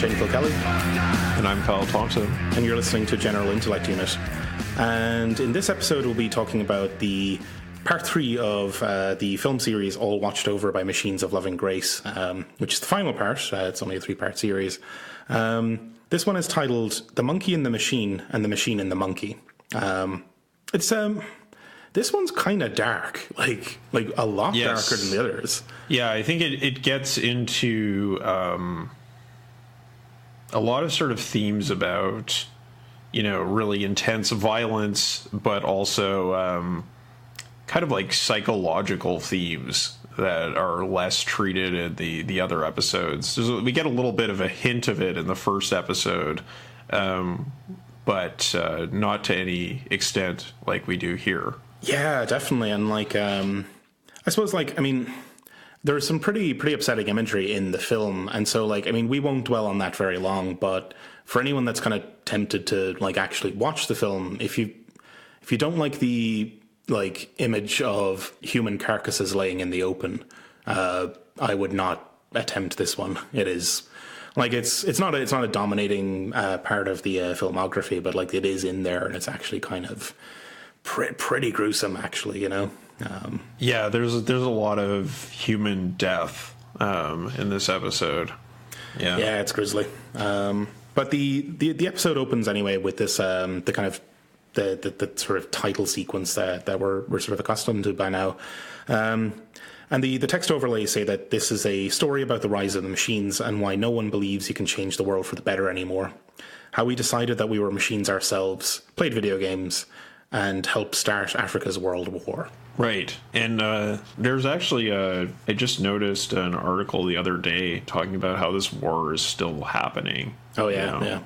Shane Kilkelly. And I'm Kyle Thompson. And you're listening to General Intellect Unit. And in this episode, we'll be talking about the part 3 of the film series All Watched Over by Machines of Loving Grace, which is the final part. It's only a 3-part series. This one is titled The Monkey in the Machine and the Machine in the Monkey. This one's kind of dark, like a lot darker than the others. Yeah, I think it gets into a lot of sort of themes about, really intense violence, but also kind of like psychological themes that are less treated in the other episodes. We get a little bit of a hint of it in the first episode, but not to any extent like we do here. Yeah, definitely. And I suppose there's some pretty upsetting imagery in the film. And so we won't dwell on that very long, but for anyone that's kind of tempted to actually watch the film, if you don't like the image of human carcasses laying in the open, I would not attempt this one. It is it's not a dominating part of the filmography, but it is in there, and it's actually kind of pretty gruesome, actually. Yeah, there's a lot of human death in this episode. Yeah, it's grisly. But the episode opens anyway with this the kind of the sort of title sequence that we're sort of accustomed to by now. And the text overlays say that this is a story about the rise of the machines and why no one believes you can change the world for the better anymore. How we decided that we were machines ourselves, played video games, and helped start Africa's World War. Right. And there's actually, I just noticed an article the other day talking about how this war is still happening. Oh, yeah,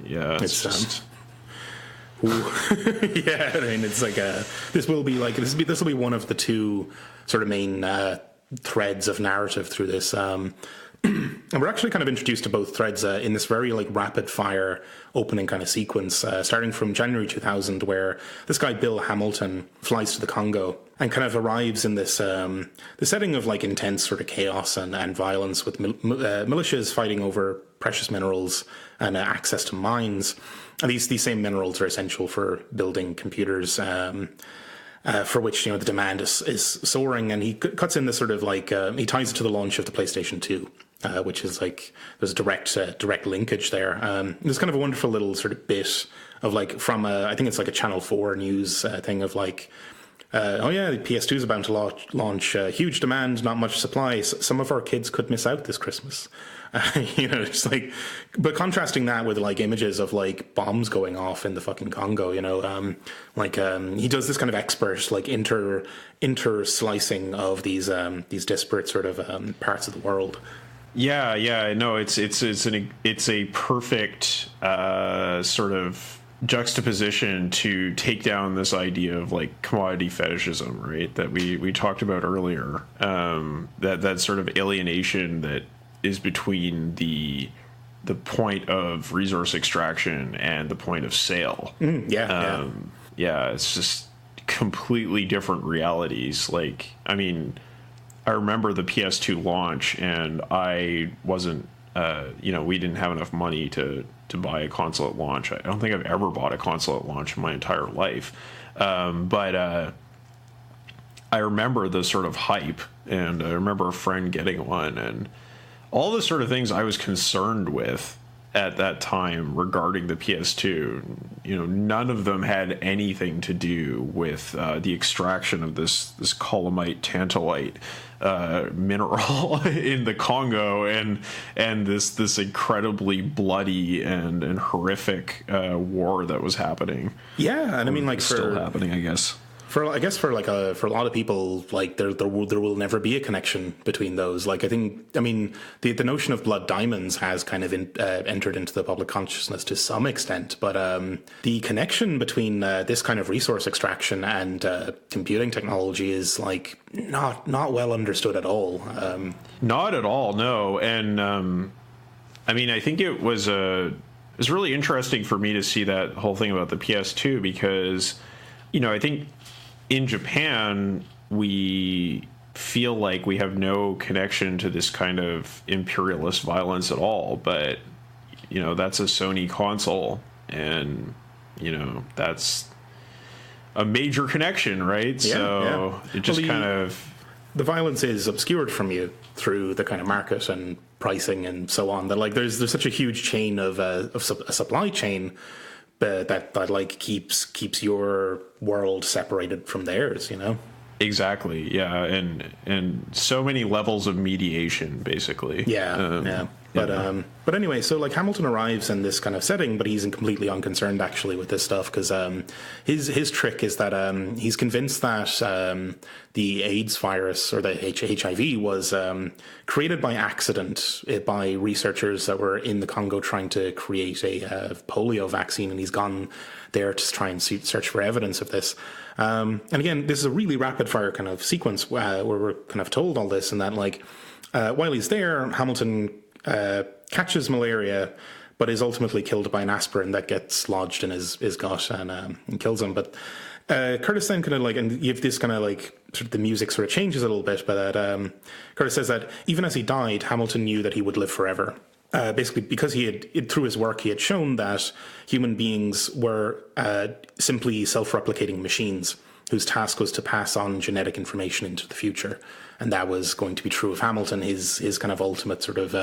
Yeah, it's just... Yeah, I mean, it's this will be one of the two sort of main threads of narrative through this. And we're actually kind of introduced to both threads in this very rapid fire opening kind of sequence, starting from January 2000, where this guy Bill Hamilton flies to the Congo and kind of arrives in this the setting of intense sort of chaos and violence with militias fighting over precious minerals and access to mines. And these same minerals are essential for building computers, for which the demand is soaring. And he cuts in this sort of he ties it to the launch of the PlayStation 2. Which is there's a direct linkage there. There's kind of a wonderful little sort of bit of from I think it's a Channel 4 news thing of the PS2 is about to launch huge demand, not much supply. Some of our kids could miss out this Christmas. Just but contrasting that with images of bombs going off in the fucking Congo. He does this kind of expert inter slicing of these disparate sort of parts of the world. Yeah, no, it's a perfect sort that juxtaposition to take down this idea of commodity fetishism, right? That we talked about earlier. That sort of alienation that is between the point of resource extraction and the point of sale. Yeah, it's just completely different realities. I remember the PS2 launch, and I wasn't, we didn't have enough money to buy a console at launch. I don't think I've ever bought a console at launch in my entire life. But I remember the sort of hype, and I remember a friend getting one, and all the sort of things I was concerned with at that time regarding the PS2, none of them had anything to do with the extraction of this colomite tantalite mineral in the Congo and this incredibly bloody and horrific war that was happening. Yeah, and I mean still happening, I guess. For a lot of people, there will never be a connection between those. The notion of blood diamonds has kind of entered into the public consciousness to some extent, but the connection between this kind of resource extraction and computing technology is not well understood at all. Not at all, no. And I think it was really interesting for me to see that whole thing about the PS2 because, I think in Japan, we feel like we have no connection to this kind of imperialist violence at all. But, that's a Sony console, and that's a major connection, right? It just the violence is obscured from you through the kind of market and pricing and so on. That like there's such a huge chain of a supply chain that like keeps your world separated from theirs. Exactly. Yeah, and so many levels of mediation, basically. Yeah. But anyway, so like Hamilton arrives in this kind of setting, but he's completely unconcerned actually with this stuff because his trick is that he's convinced that the AIDS virus or the HIV was created by accident by researchers that were in the Congo trying to create a polio vaccine, and he's gone there to try and search for evidence of this. And again, this is a really rapid fire kind of sequence where we're kind of told all this, and that like while he's there, Hamilton catches malaria, but is ultimately killed by an aspirin that gets lodged in his gut and kills him. But Curtis then kind of like, and you have this kind of like, sort of the music sort of changes a little bit, but Curtis says that even as he died, Hamilton knew that he would live forever. Basically, because through his work, he had shown that human beings were simply self-replicating machines whose task was to pass on genetic information into the future. And that was going to be true of Hamilton. His kind of ultimate sort of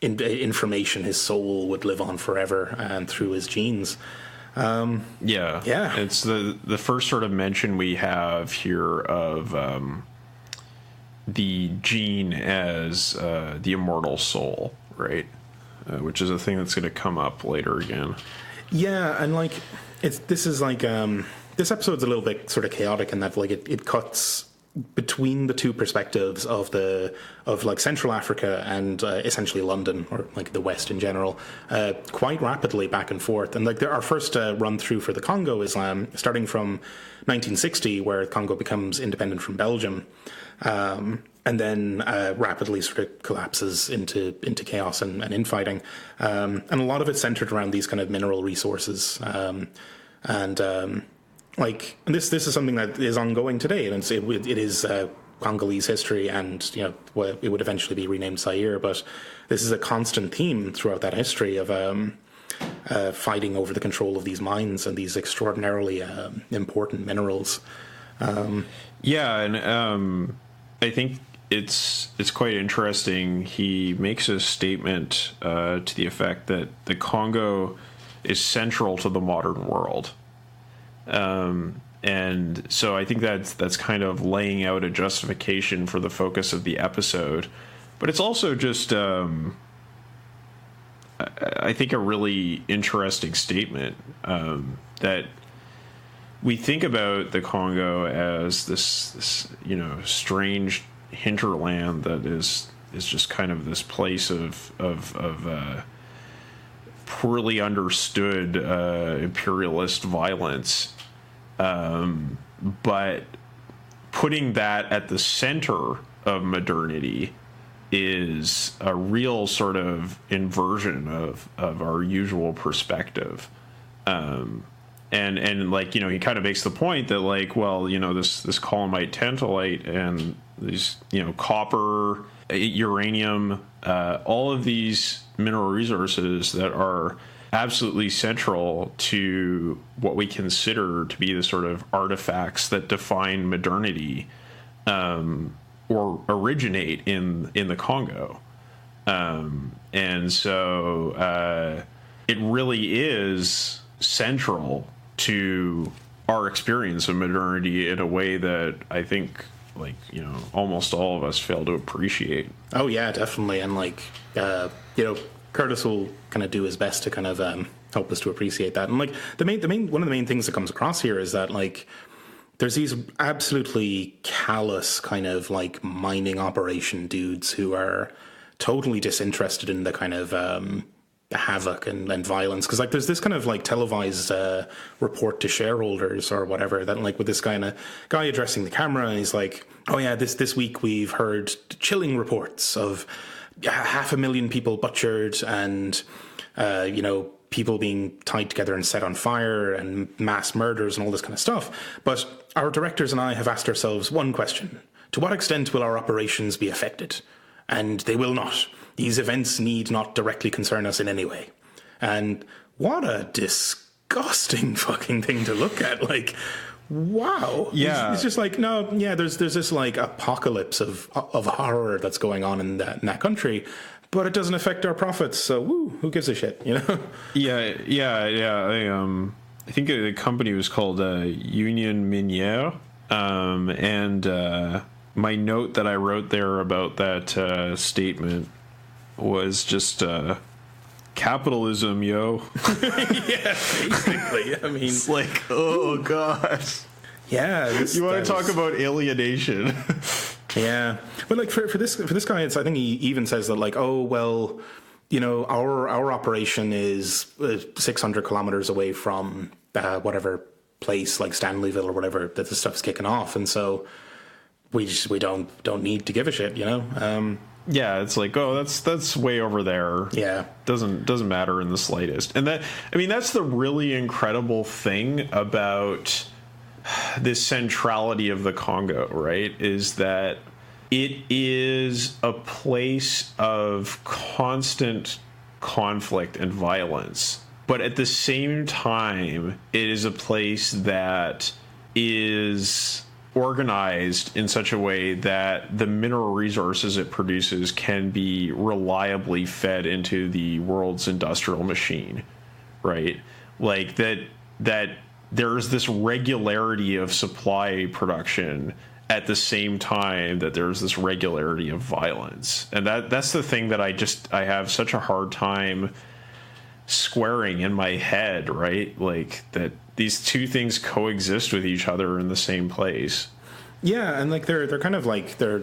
information, his soul would live on forever and through his genes. Yeah. It's the first sort of mention we have here of the gene as the immortal soul, right? Which is a thing that's going to come up later again. Yeah, and like this episode's a little bit sort of chaotic in that like it cuts between the two perspectives of like Central Africa and essentially London, or like the West in general, quite rapidly back and forth. And like our first run through for the Congo is starting from 1960, where Congo becomes independent from Belgium, and then rapidly sort of collapses into chaos and infighting. And a lot of it's centered around these kind of mineral resources. And this is something that is ongoing today, and it is Congolese history, and it would eventually be renamed Zaire. But this is a constant theme throughout that history of fighting over the control of these mines and these extraordinarily important minerals. And I think it's quite interesting. He makes a statement to the effect that the Congo is central to the modern world. And so I think that's kind of laying out a justification for the focus of the episode, but it's also just, I think a really interesting statement, that we think about the Congo as this strange hinterland that is just kind of this place of poorly understood imperialist violence. But putting that at the center of modernity is a real sort of inversion of our usual perspective. And like, he kind of makes the point that like, well, this columnite tantalite and these, copper, uranium, all of these mineral resources that are absolutely central to what we consider to be the sort of artifacts that define modernity, or originate in the Congo. And so it really is central to our experience of modernity in a way that I think, like, almost all of us fail to appreciate. Oh yeah, definitely. And like, Curtis will kind of do his best to kind of help us to appreciate that. And like one of the main things that comes across here is that like there's these absolutely callous kind of like mining operation dudes who are totally disinterested in the kind of havoc and violence, because like there's this kind of like televised report to shareholders or whatever that like with this guy addressing the camera, and he's like, oh yeah, this week we've heard chilling reports of 500,000 people butchered and people being tied together and set on fire and mass murders and all this kind of stuff. But our directors and I have asked ourselves one question: to what extent will our operations be affected? And they will not. these events need not directly concern us in any way. And what a disgusting fucking thing to look at. Like, wow. Yeah. It's just like, no, yeah, there's this like apocalypse of horror that's going on in that country, but it doesn't affect our profits. So, who gives a shit, you know? Yeah. I think the company was called Union Minière. And my note that I wrote there about that statement was just capitalism, yo. Yeah, basically. I mean, it's like, oh god. Yeah, you want to talk about alienation? Yeah, but like for this guy, I think he even says that like, oh well, you know, our operation is 600 kilometers away from whatever place like Stanleyville or whatever that the stuff's kicking off, and so we don't need to give a shit, you know. Yeah, it's like, oh, that's way over there. Yeah, doesn't matter in the slightest. And that's the really incredible thing about this centrality of the Congo, right? Is that it is a place of constant conflict and violence, but at the same time, it is a place that is organized in such a way that the mineral resources it produces can be reliably fed into the world's industrial machine, right? Like that there's this regularity of supply production at the same time that there's this regularity of violence. And that's the thing that I have such a hard time squaring in my head, right? Like that these two things coexist with each other in the same place. Yeah, and like they're kind of like they're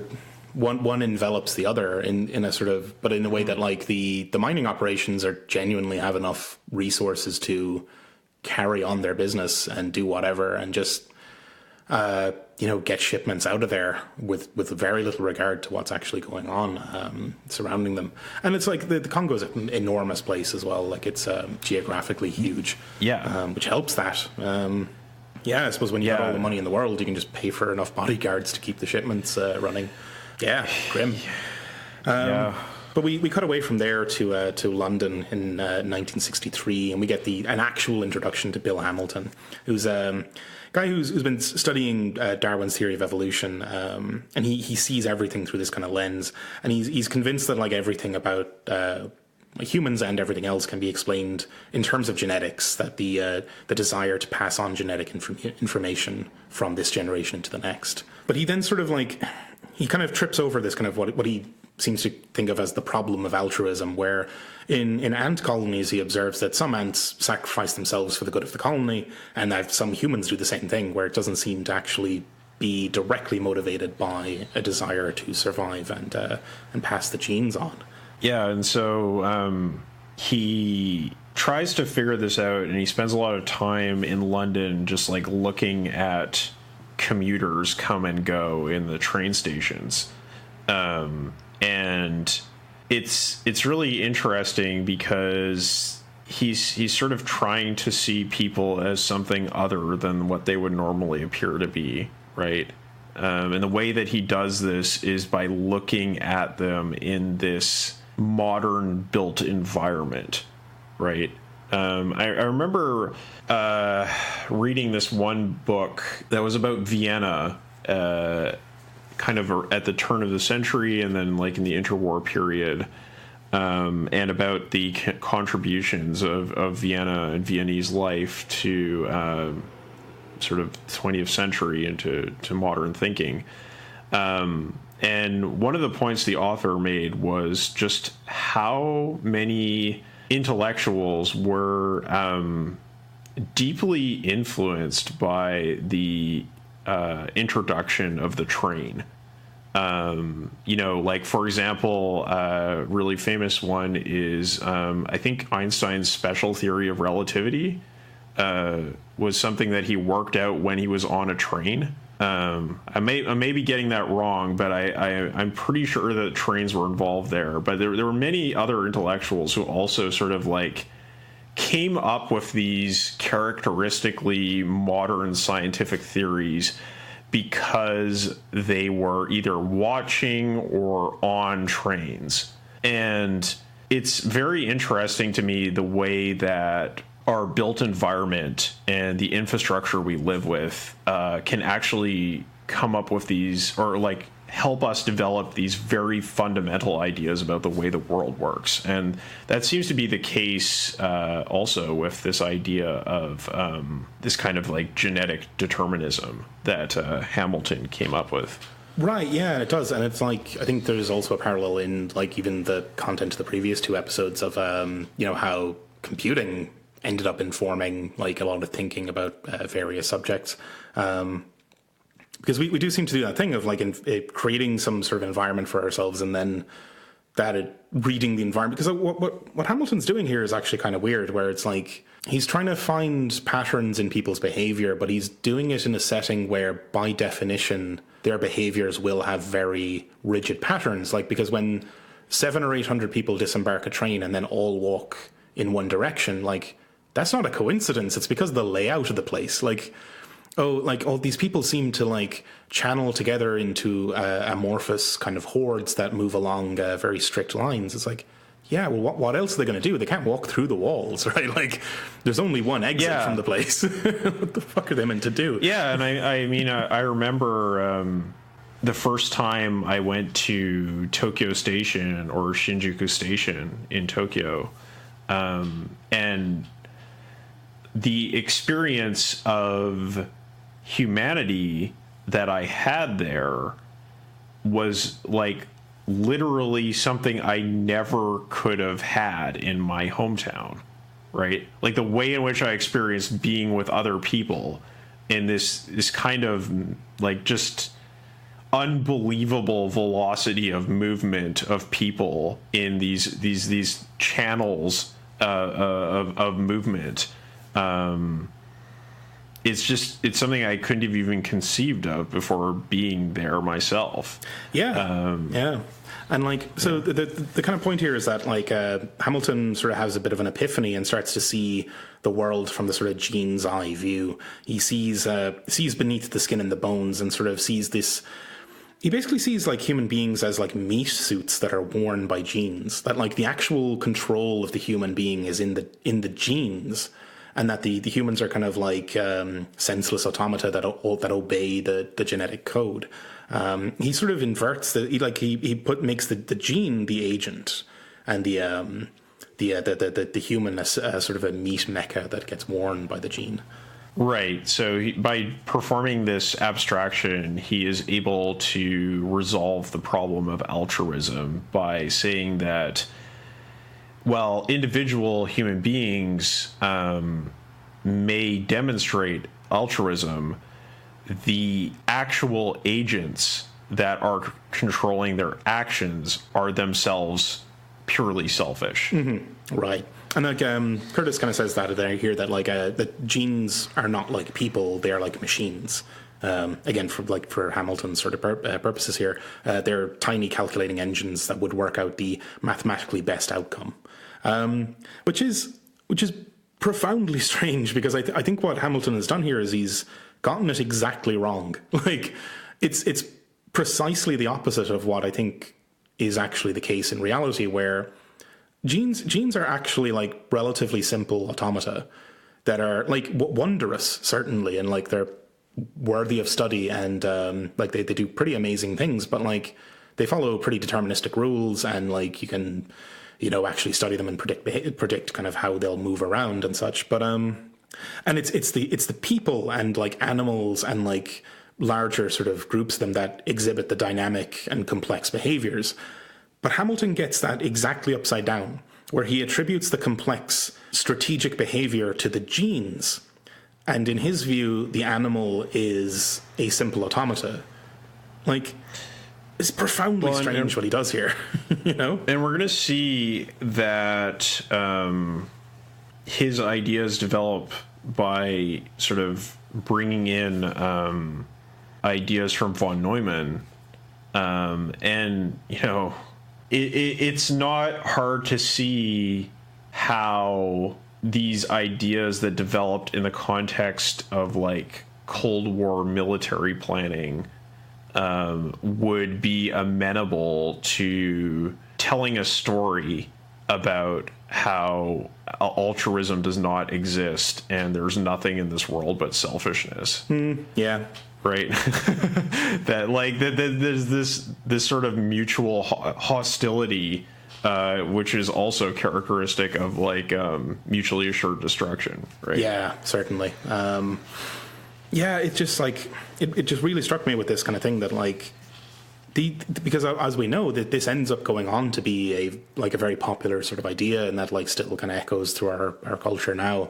one envelops the other in a sort of, but in a way that like the mining operations are genuinely have enough resources to carry on their business and do whatever and just get shipments out of there with very little regard to what's actually going on surrounding them. And it's like the Congo is an enormous place as well. Like it's geographically huge. Yeah. Which helps that. I suppose when you have all the money in the world, you can just pay for enough bodyguards to keep the shipments running. Yeah, grim. But we cut away from there to London in 1963, and we get an actual introduction to Bill Hamilton, who's a guy who's been studying Darwin's theory of evolution, and he sees everything through this kind of lens, and he's convinced that like everything about humans and everything else can be explained in terms of genetics, that the desire to pass on genetic information from this generation to the next. But he then sort of like he kind of trips over this kind of what he seems to think of as the problem of altruism, where in ant colonies he observes that some ants sacrifice themselves for the good of the colony, and that some humans do the same thing, where it doesn't seem to actually be directly motivated by a desire to survive and pass the genes on. Yeah, and so he tries to figure this out, and he spends a lot of time in London just like looking at commuters come and go in the train stations. And it's really interesting because he's sort of trying to see people as something other than what they would normally appear to be, right? And the way that he does this is by looking at them in this modern built environment, right? I remember reading this one book that was about Vienna, kind of at the turn of the century and then like in the interwar period, and about the contributions of Vienna and Viennese life to sort of 20th century and to modern thinking. And one of the points the author made was just how many intellectuals were deeply influenced by the introduction of the train. Like for example, a really famous one is I think Einstein's special theory of relativity was something that he worked out when he was on a train. I may be getting that wrong, but I'm pretty sure that trains were involved there. But there were many other intellectuals who also sort of like came up with these characteristically modern scientific theories because they were either watching or on trains. And it's very interesting to me the way that our built environment and the infrastructure we live with can actually come up with these, or like help us develop these very fundamental ideas about the way the world works. And that seems to be the case also with this idea of this kind of like genetic determinism that Hamilton came up with. Right, yeah, it does. And it's like, I think there's also a parallel in like even the content of the previous two episodes of, how computing ended up informing like a lot of thinking about various subjects. Because we do seem to do that thing of like creating some sort of environment for ourselves and then reading the environment. Because what Hamilton's doing here is actually kind of weird, where it's like he's trying to find patterns in people's behavior, but he's doing it in a setting where by definition their behaviors will have very rigid patterns. Like, because when 700 or 800 people disembark a train and then all walk in one direction, like that's not a coincidence. It's because of the layout of the place. Like, all these people seem to like channel together into amorphous kind of hordes that move along very strict lines. It's like, yeah, well, what else are they going to do? They can't walk through the walls, right? Like, there's only one exit from the place. What the fuck are they meant to do? Yeah, and I mean, I remember the first time I went to Tokyo Station or Shinjuku Station in Tokyo, and the experience of humanity that I had there was like literally something I never could have had in my hometown, right? Like the way in which I experienced being with other people in this kind of like just unbelievable velocity of movement of people in these channels of movement. It's something I couldn't have even conceived of before being there myself. Yeah. Yeah. And like, so the kind of point here is that like Hamilton sort of has a bit of an epiphany and starts to see the world from the sort of gene's eye view. He sees beneath the skin and the bones and sort of sees this. He basically sees like human beings as like meat suits that are worn by genes. That like the actual control of the human being is in the genes. And that the humans are kind of like senseless automata that obey the genetic code. He sort of inverts makes the gene the agent, and the human as sort of a meat mecha that gets worn by the gene. Right. So by performing this abstraction, he is able to resolve the problem of altruism by saying that, while individual human beings may demonstrate altruism, the actual agents that are controlling their actions are themselves purely selfish. Mm-hmm. Right. And like Curtis kind of says that here, that like that genes are not like people; they are like machines. Again, for Hamilton's sort of purposes here, they're tiny calculating engines that would work out the mathematically best outcome. Which is profoundly strange, because I think what Hamilton has done here is he's gotten it exactly wrong. Like it's precisely the opposite of what I think is actually the case in reality, where genes are actually like relatively simple automata that are like wondrous, certainly, and like they're worthy of study, and like they do pretty amazing things, but like they follow pretty deterministic rules, and like you can actually study them and predict kind of how they'll move around and such. But and it's the people and like animals and like larger sort of groups of them that exhibit the dynamic and complex behaviors. But Hamilton gets that exactly upside down, where he attributes the complex strategic behavior to the genes. And in his view, the animal is a simple automata. Like, it's profoundly strange what he does here, And we're going to see that his ideas develop by sort of bringing in ideas from von Neumann. And, it's not hard to see how these ideas that developed in the context of like Cold War military planning would be amenable to telling a story about how altruism does not exist and there's nothing in this world but selfishness. Yeah. Right. that there's this sort of mutual hostility, which is also characteristic of mutually assured destruction. Right. Yeah, certainly. Yeah, it just it just really struck me with this kind of thing that because as we know that this ends up going on to be a very popular sort of idea, and that still kind of echoes through our culture now.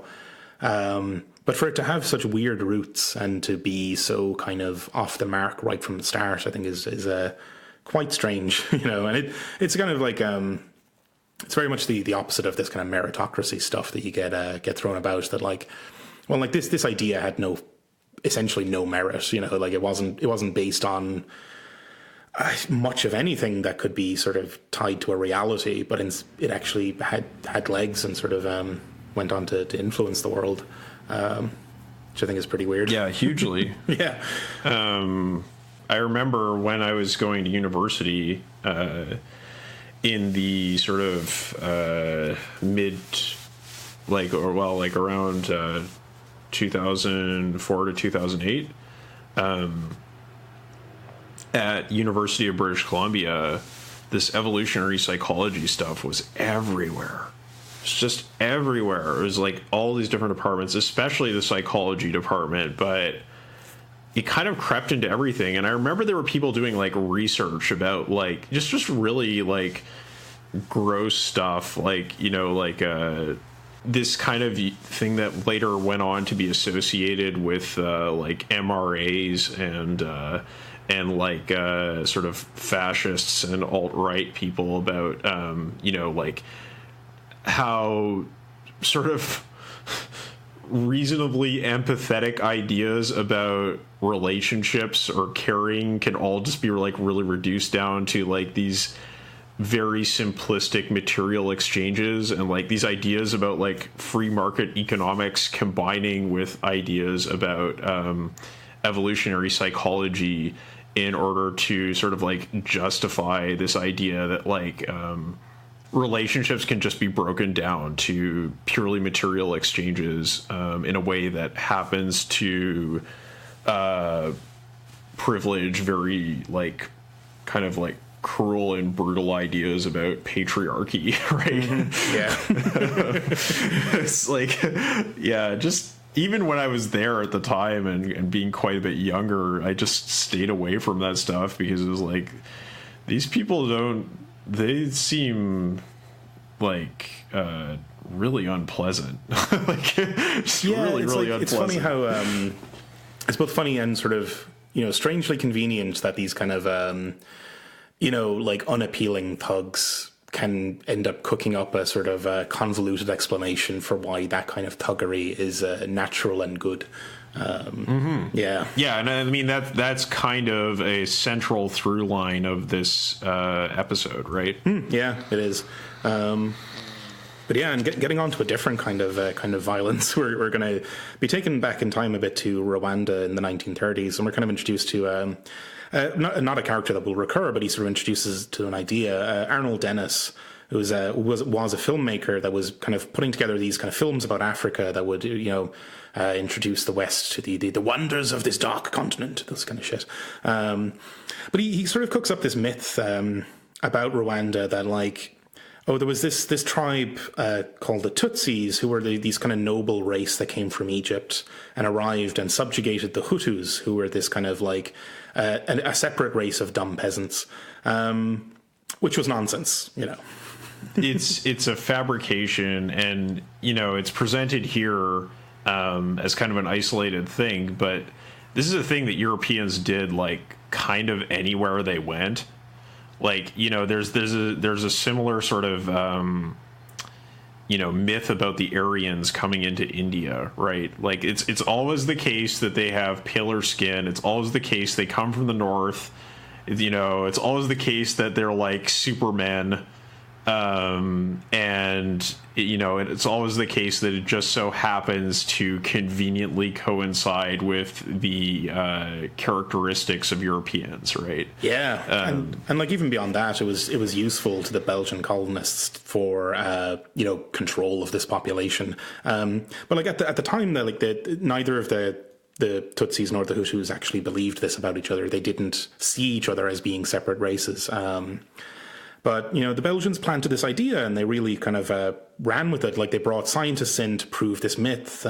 But for it to have such weird roots and to be so kind of off the mark right from the start, I think is quite strange, And it's kind of it's very much the opposite of this kind of meritocracy stuff that you get thrown about. That this idea had essentially no merit, it wasn't based on much of anything that could be sort of tied to a reality, but it actually had legs and sort of went on to influence the world, which I think is pretty weird. Yeah, hugely. Yeah. I remember when I was going to university in the sort of mid, around 2004 to 2008. At University of British Columbia, this evolutionary psychology stuff was everywhere. It's just everywhere. It was all these different departments, especially the psychology department, but it kind of crept into everything. And I remember there were people doing research about just really gross stuff, this kind of thing that later went on to be associated with MRAs and sort of fascists and alt-right people about how sort of reasonably empathetic ideas about relationships or caring can all just be really reduced down to these very simplistic material exchanges, and these ideas about free market economics combining with ideas about evolutionary psychology in order to sort of justify this idea that relationships can just be broken down to purely material exchanges in a way that happens to privilege very kind of cruel and brutal ideas about patriarchy, right? Mm-hmm. Yeah. Yeah, just even when I was there at the time and being quite a bit younger, I just stayed away from that stuff because it was these people they seem really unpleasant. Really unpleasant. It's funny how it's both funny and sort of strangely convenient that these kind of unappealing thugs can end up cooking up a sort of convoluted explanation for why that kind of thuggery is natural and good. Yeah, and I mean that's kind of a central through line of this episode, right? Yeah, it is. But yeah, and getting on to a different kind of violence, we're going to be taken back in time a bit to Rwanda in the 1930s, and we're kind of introduced to not a character that will recur, but he sort of introduces to an idea. Arnold Dennis, who was a filmmaker that was kind of putting together these kind of films about Africa that would introduce the West to the wonders of this dark continent, this kind of shit. But he sort of cooks up this myth about Rwanda that there was this tribe called the Tutsis, who were these kind of noble race that came from Egypt and arrived and subjugated the Hutus, who were this kind of a separate race of dumb peasants, which was nonsense, It's a fabrication, and it's presented here as kind of an isolated thing, but this is a thing that Europeans did kind of anywhere they went. There's a similar sort of myth about the Aryans coming into India, right? It's always the case that they have paler skin. It's always the case they come from the north. It's always the case that they're like supermen, And it's always the case that it just so happens to conveniently coincide with the characteristics of Europeans, right? Yeah, and like even beyond that, it was useful to the Belgian colonists for control of this population. But like at the time, neither of the Tutsis nor the Hutus actually believed this about each other. They didn't see each other as being separate races. But, the Belgians planted this idea and they really kind of ran with it. Like they brought scientists in to prove this myth,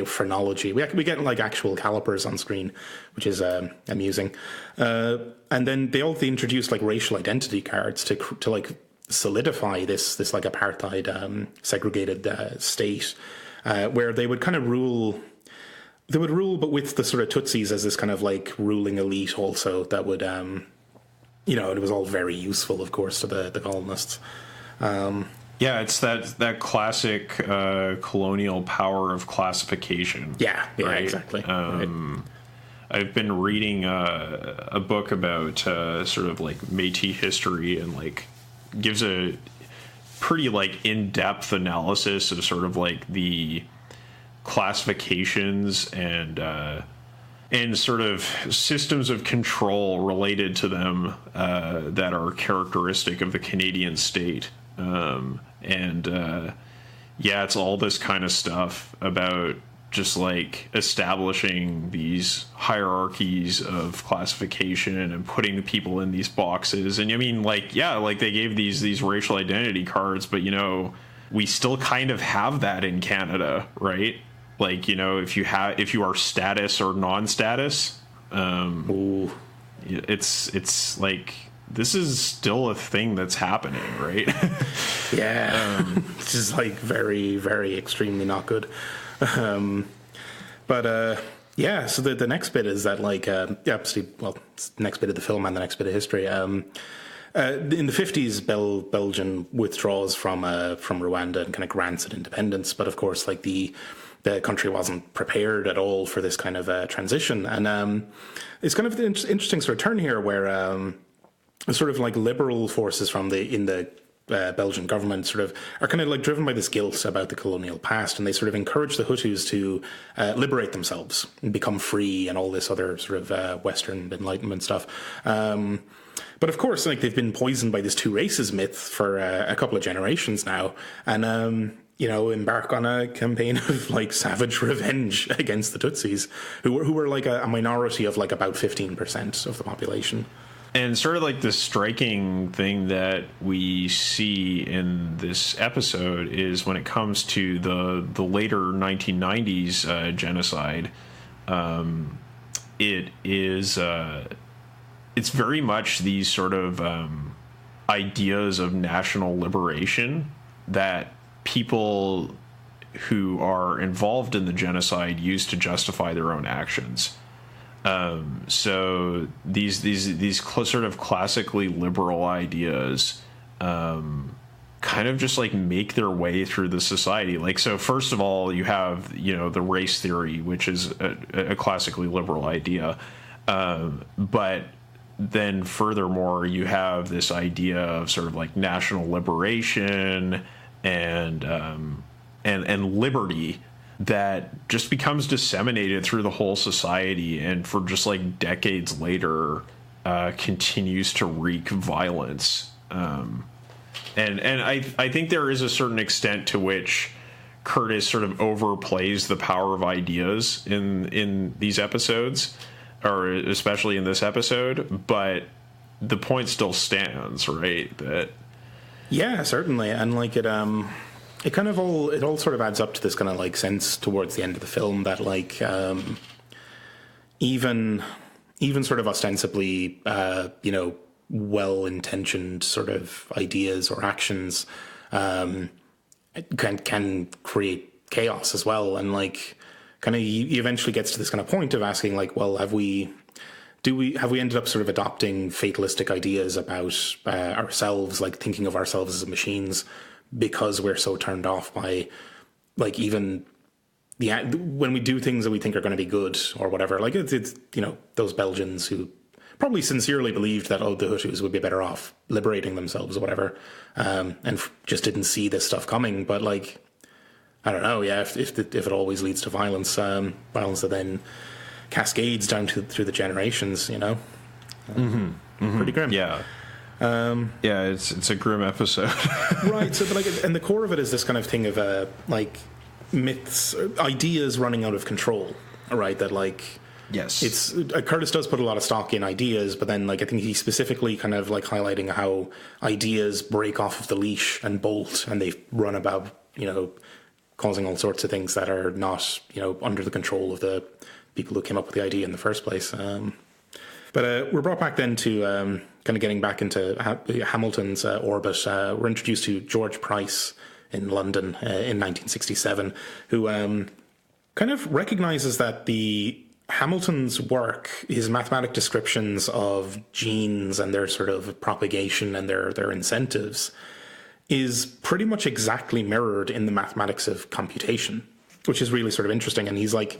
phrenology. We get like actual calipers on screen, which is amusing. And then they introduced like racial identity cards to like solidify this like apartheid segregated state where they would kind of rule. They would rule, but with the sort of Tutsis as this kind of like ruling elite also that would... it was all very useful, of course, to the colonists. Yeah, it's that classic colonial power of classification. Yeah, right? Exactly. Right. I've been reading a book about sort of like Métis history and like gives a pretty like in-depth analysis of sort of like the classifications and sort of systems of control related to them that are characteristic of the Canadian state. It's all this kind of stuff about just like establishing these hierarchies of classification and putting the people in these boxes. And I mean, like, yeah, like they gave these racial identity cards, but, we still kind of have that in Canada, right? Like, if you are status or non-status, it's like this is still a thing that's happening, right? Yeah, this is like very, very extremely not good. So the next bit is that like obviously, well, it's the next bit of the film and the next bit of history. In the 50s, Belgium withdraws from Rwanda and kind of grants it independence, but of course, like the country wasn't prepared at all for this kind of transition. And it's kind of an interesting sort of turn here where sort of like liberal forces in the Belgian government sort of are kind of like driven by this guilt about the colonial past. And they sort of encourage the Hutus to liberate themselves and become free and all this other sort of Western Enlightenment stuff. But of course, like they've been poisoned by this two races myth for a couple of generations now. And, embark on a campaign of like savage revenge against the Tutsis, who were like a minority of like about 15% of the population. And sort of like the striking thing that we see in this episode is when it comes to the later 1990s genocide, it's very much these sort of ideas of national liberation that people who are involved in the genocide use to justify their own actions. So these sort of classically liberal ideas kind of just like make their way through the society. Like, so first of all, you have, the race theory, which is a classically liberal idea. But then furthermore, you have this idea of sort of like national liberation and liberty that just becomes disseminated through the whole society, and for just like decades later continues to wreak violence. And I think there is a certain extent to which Curtis sort of overplays the power of ideas in these episodes, or especially in this episode, but the point still stands, right? That yeah, certainly. And like it all sort of adds up to this kind of like sense towards the end of the film that like even sort of ostensibly well-intentioned sort of ideas or actions can create chaos as well. And like kind of he eventually gets to this kind of point of asking like, well, have we ended up sort of adopting fatalistic ideas about ourselves, like thinking of ourselves as machines, because we're so turned off by like even when we do things that we think are going to be good or whatever. Like it's those Belgians who probably sincerely believed that, the Hutus would be better off liberating themselves or whatever, and just didn't see this stuff coming. But like, I don't know, yeah, if it always leads to violence, violence that then cascades down through the generations, pretty grim. Yeah. Yeah, it's a grim episode. Right. So, but like, and the core of it is this kind of thing of like myths, ideas running out of control. Right. That like, yes, it's Curtis does put a lot of stock in ideas, but then like I think he's specifically kind of like highlighting how ideas break off of the leash and bolt, and they run about, causing all sorts of things that are not, under the control of the people who came up with the idea in the first place. But we're brought back then to kind of getting back into Hamilton's orbit. We're introduced to George Price in London in 1967, who kind of recognizes that Hamilton's work, his mathematic descriptions of genes and their sort of propagation and their incentives, is pretty much exactly mirrored in the mathematics of computation, which is really sort of interesting. And he's like,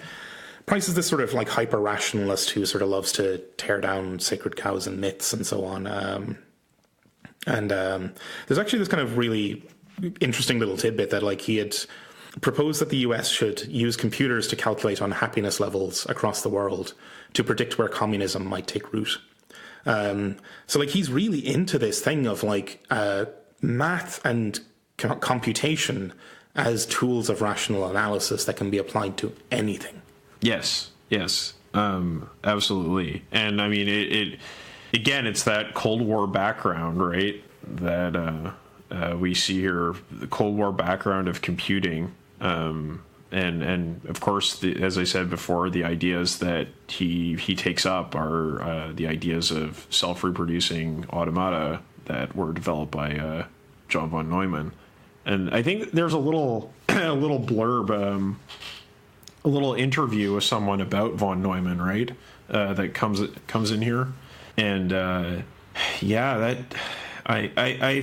Price is this sort of like hyper-rationalist who sort of loves to tear down sacred cows and myths and so on. And there's actually this kind of really interesting little tidbit that like he had proposed that the US should use computers to calculate unhappiness levels across the world to predict where communism might take root. So like he's really into this thing of like math and computation as tools of rational analysis that can be applied to anything. Yes, absolutely. And I mean, it again, it's that Cold War background, right? That we see here, the Cold War background of computing, and of course, as I said before, the ideas that he takes up are the ideas of self-reproducing automata that were developed by John von Neumann. And I think there's a little blurb. A little interview with someone about von Neumann, right? That comes in here, and I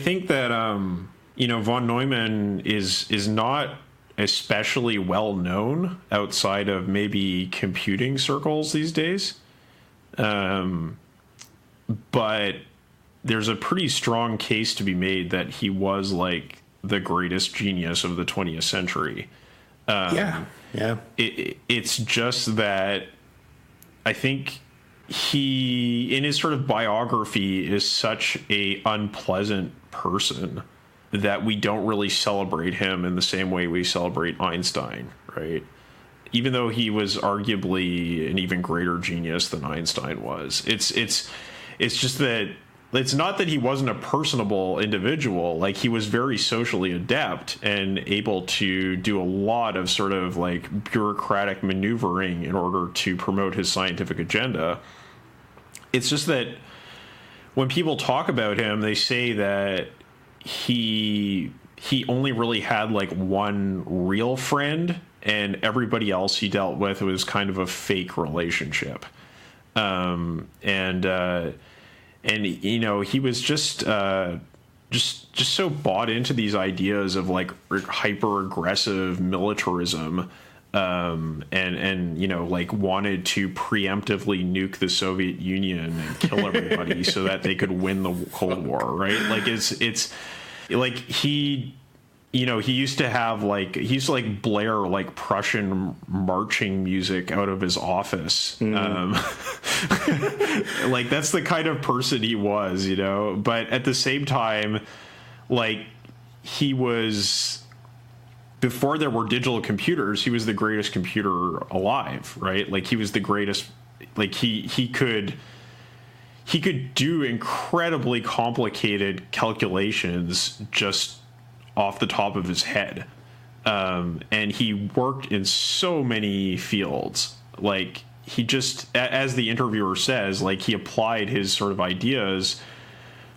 think that von Neumann is not especially well known outside of maybe computing circles these days, but there's a pretty strong case to be made that he was like the greatest genius of the 20th century. Yeah. It's just that I think he, in his sort of biography, is such a unpleasant person that we don't really celebrate him in the same way we celebrate Einstein, right? Even though he was arguably an even greater genius than Einstein was. It's just that it's not that he wasn't a personable individual. Like, he was very socially adept and able to do a lot of sort of like bureaucratic maneuvering in order to promote his scientific agenda. It's just that when people talk about him, they say that he only really had like one real friend, and everybody else he dealt with was kind of a fake relationship. And he was just so bought into these ideas of like hyper aggressive militarism, and like wanted to preemptively nuke the Soviet Union and kill everybody so that they could win the Cold War, right? Like it's like he used to blare like Prussian marching music out of his office. Like, that's the kind of person he was, but at the same time, like, he was, before there were digital computers, he was the greatest computer alive, right? Like, he was the greatest, like he could do incredibly complicated calculations just off the top of his head. And he worked in so many fields. Like, he just, as the interviewer says, like, he applied his sort of ideas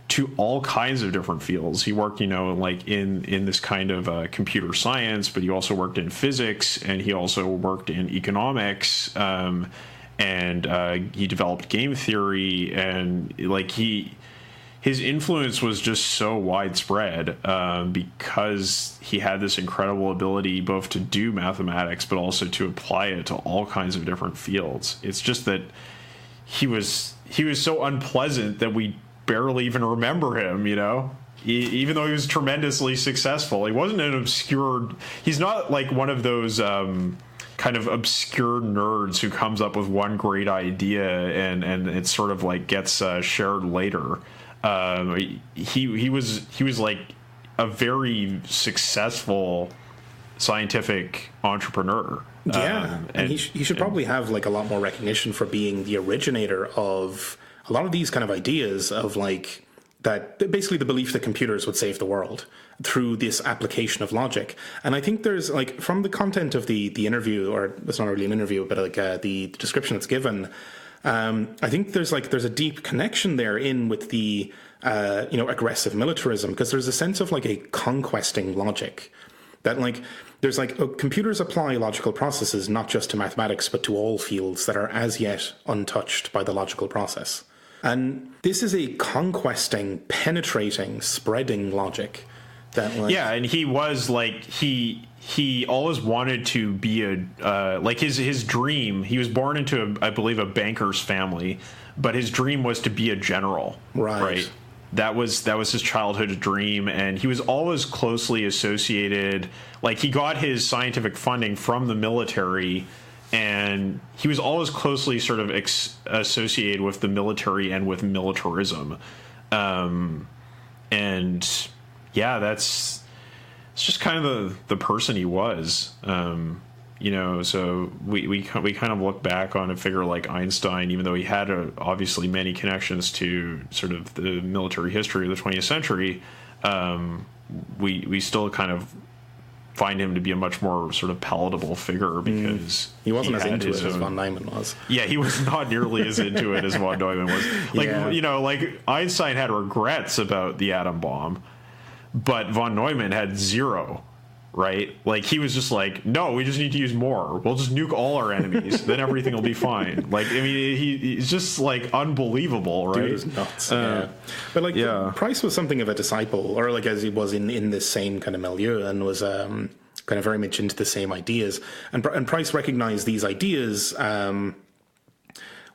to all kinds of different fields. He worked, like in this kind of computer science, but he also worked in physics, and he also worked in economics, and he developed game theory, and like his influence was just so widespread because he had this incredible ability both to do mathematics but also to apply it to all kinds of different fields. It's just that he was so unpleasant that we barely even remember him, you know? Even though he was tremendously successful, he wasn't an obscure. He's not like one of those kind of obscure nerds who comes up with one great idea and it sort of like gets shared later. He was like a very successful scientific entrepreneur. Yeah, and he should probably have like a lot more recognition for being the originator of a lot of these kind of ideas of like that, basically the belief that computers would save the world through this application of logic. And I think there's like, from the content of the interview, or it's not really an interview, but like the description that's given, I think there's a deep connection there with the aggressive militarism, because there's a sense of like a conquesting logic that like there's like computers apply logical processes not just to mathematics but to all fields that are as yet untouched by the logical process. And this is a conquesting, penetrating, spreading logic that like, yeah, and he was like he always wanted to be like his dream. He was born into I believe a banker's family, but his dream was to be a general. Right. That was his childhood dream, and he was always closely associated. Like he got his scientific funding from the military, and he was always closely sort of associated with the military and with militarism. And yeah, it's just kind of the person he was. So we kind of look back on a figure like Einstein, even though he had obviously many connections to sort of the military history of the 20th century. We still kind of find him to be a much more sort of palatable figure because he wasn't as into it as von Neumann was. Yeah, he was not nearly as into it as von Neumann was. Like Einstein had regrets about the atom bomb, but von Neumann had zero. Right? Like he was just like, no, we just need to use more. We'll just nuke all our enemies. Then everything will be fine. Like, I mean, he's just like unbelievable, right? Dude is nuts. But like, Price was something of a disciple, or like as he was in this same kind of milieu, and was kind of very much into the same ideas. And Price recognized these ideas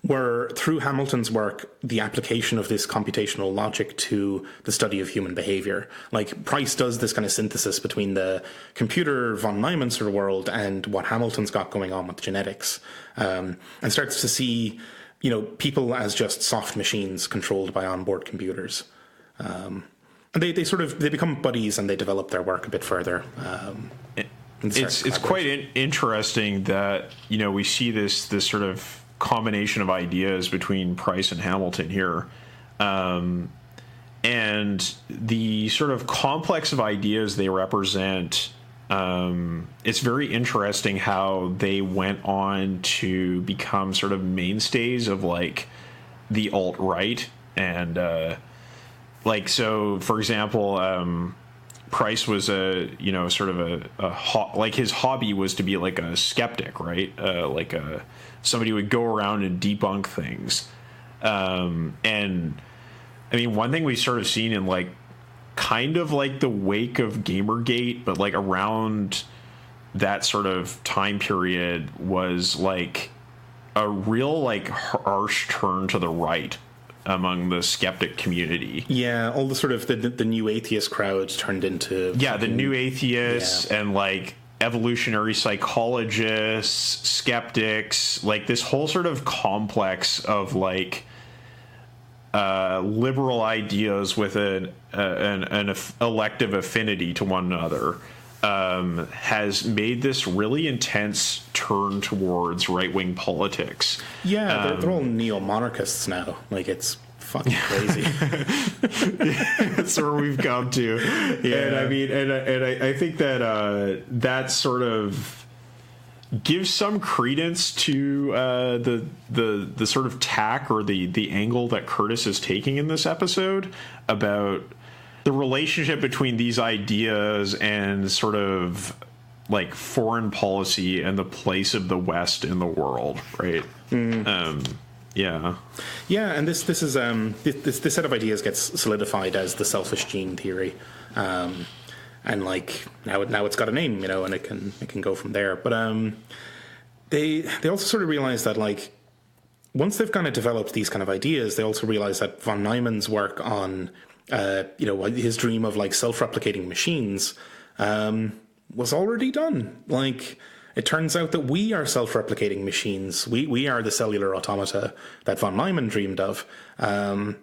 were, through Hamilton's work, the application of this computational logic to the study of human behavior. Like, Price does this kind of synthesis between the computer von Neumann sort of world and what Hamilton's got going on with genetics, and starts to see, people as just soft machines controlled by onboard computers. And they become buddies, and they develop their work a bit further. It's quite interesting that, we see this sort of combination of ideas between Price and Hamilton here, and the sort of complex of ideas they represent. It's very interesting how they went on to become sort of mainstays of like the alt-right, and so for example, Price was his hobby was to be like a skeptic, right? Somebody would go around and debunk things. And I mean, one thing we sort of seen in like kind of like the wake of Gamergate, but like around that sort of time period was like a real like harsh turn to the right among the skeptic community. Yeah, all the sort of the new atheist crowds turned into... Yeah, the new atheists and like evolutionary psychologists, skeptics, like this whole sort of complex of like liberal ideas with an elective affinity to one another has made this really intense turn towards right-wing politics. Yeah, they're all neo-monarchists now. Like, it's fucking crazy. That's where we've come to. Yeah. And I mean, I think that that sort of gives some credence to the sort of tack or the angle that Curtis is taking in this episode about the relationship between these ideas and sort of like foreign policy and the place of the West in the world, right? Yeah, and this is this set of ideas gets solidified as the selfish gene theory, and like now it's got a name, and it can go from there. But they also sort of realize that like once they've kind of developed these kind of ideas, they also realize that von Neumann's work on, his dream of like self-replicating machines was already done. Like, it turns out that we are self-replicating machines. We are the cellular automata that von Neumann dreamed of. And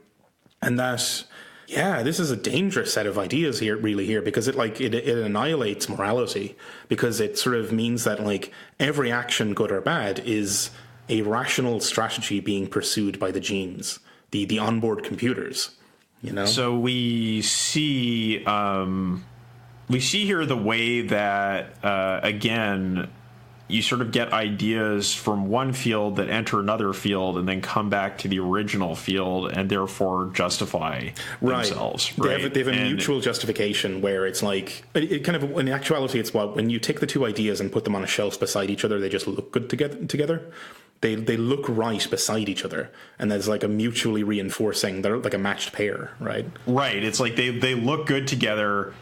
that, yeah, this is a dangerous set of ideas here, because it annihilates morality, because it sort of means that like every action, good or bad, is a rational strategy being pursued by the genes, the onboard computers, you know? So we see here the way that, again, you sort of get ideas from one field that enter another field and then come back to the original field and therefore justify themselves. Right. They have a mutual justification where it's like, it kind of, in actuality, it's when you take the two ideas and put them on a shelf beside each other, they just look good together. They look right beside each other, and there's like a mutually reinforcing, they're like a matched pair, right? Right. It's like they look good together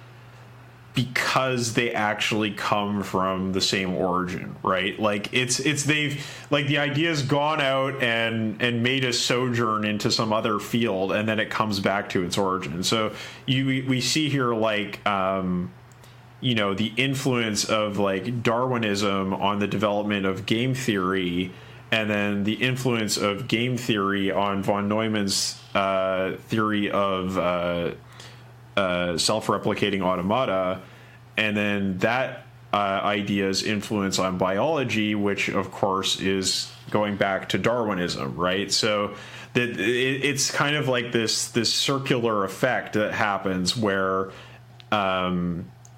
because they actually come from the same origin, right? Like they've like the idea's gone out and made a sojourn into some other field, and then it comes back to its origin. So we see here like the influence of like Darwinism on the development of game theory, and then the influence of game theory on von Neumann's theory of self-replicating automata, and then that idea's influence on biology, which of course is going back to Darwinism, right? So that it's kind of like this circular effect that happens where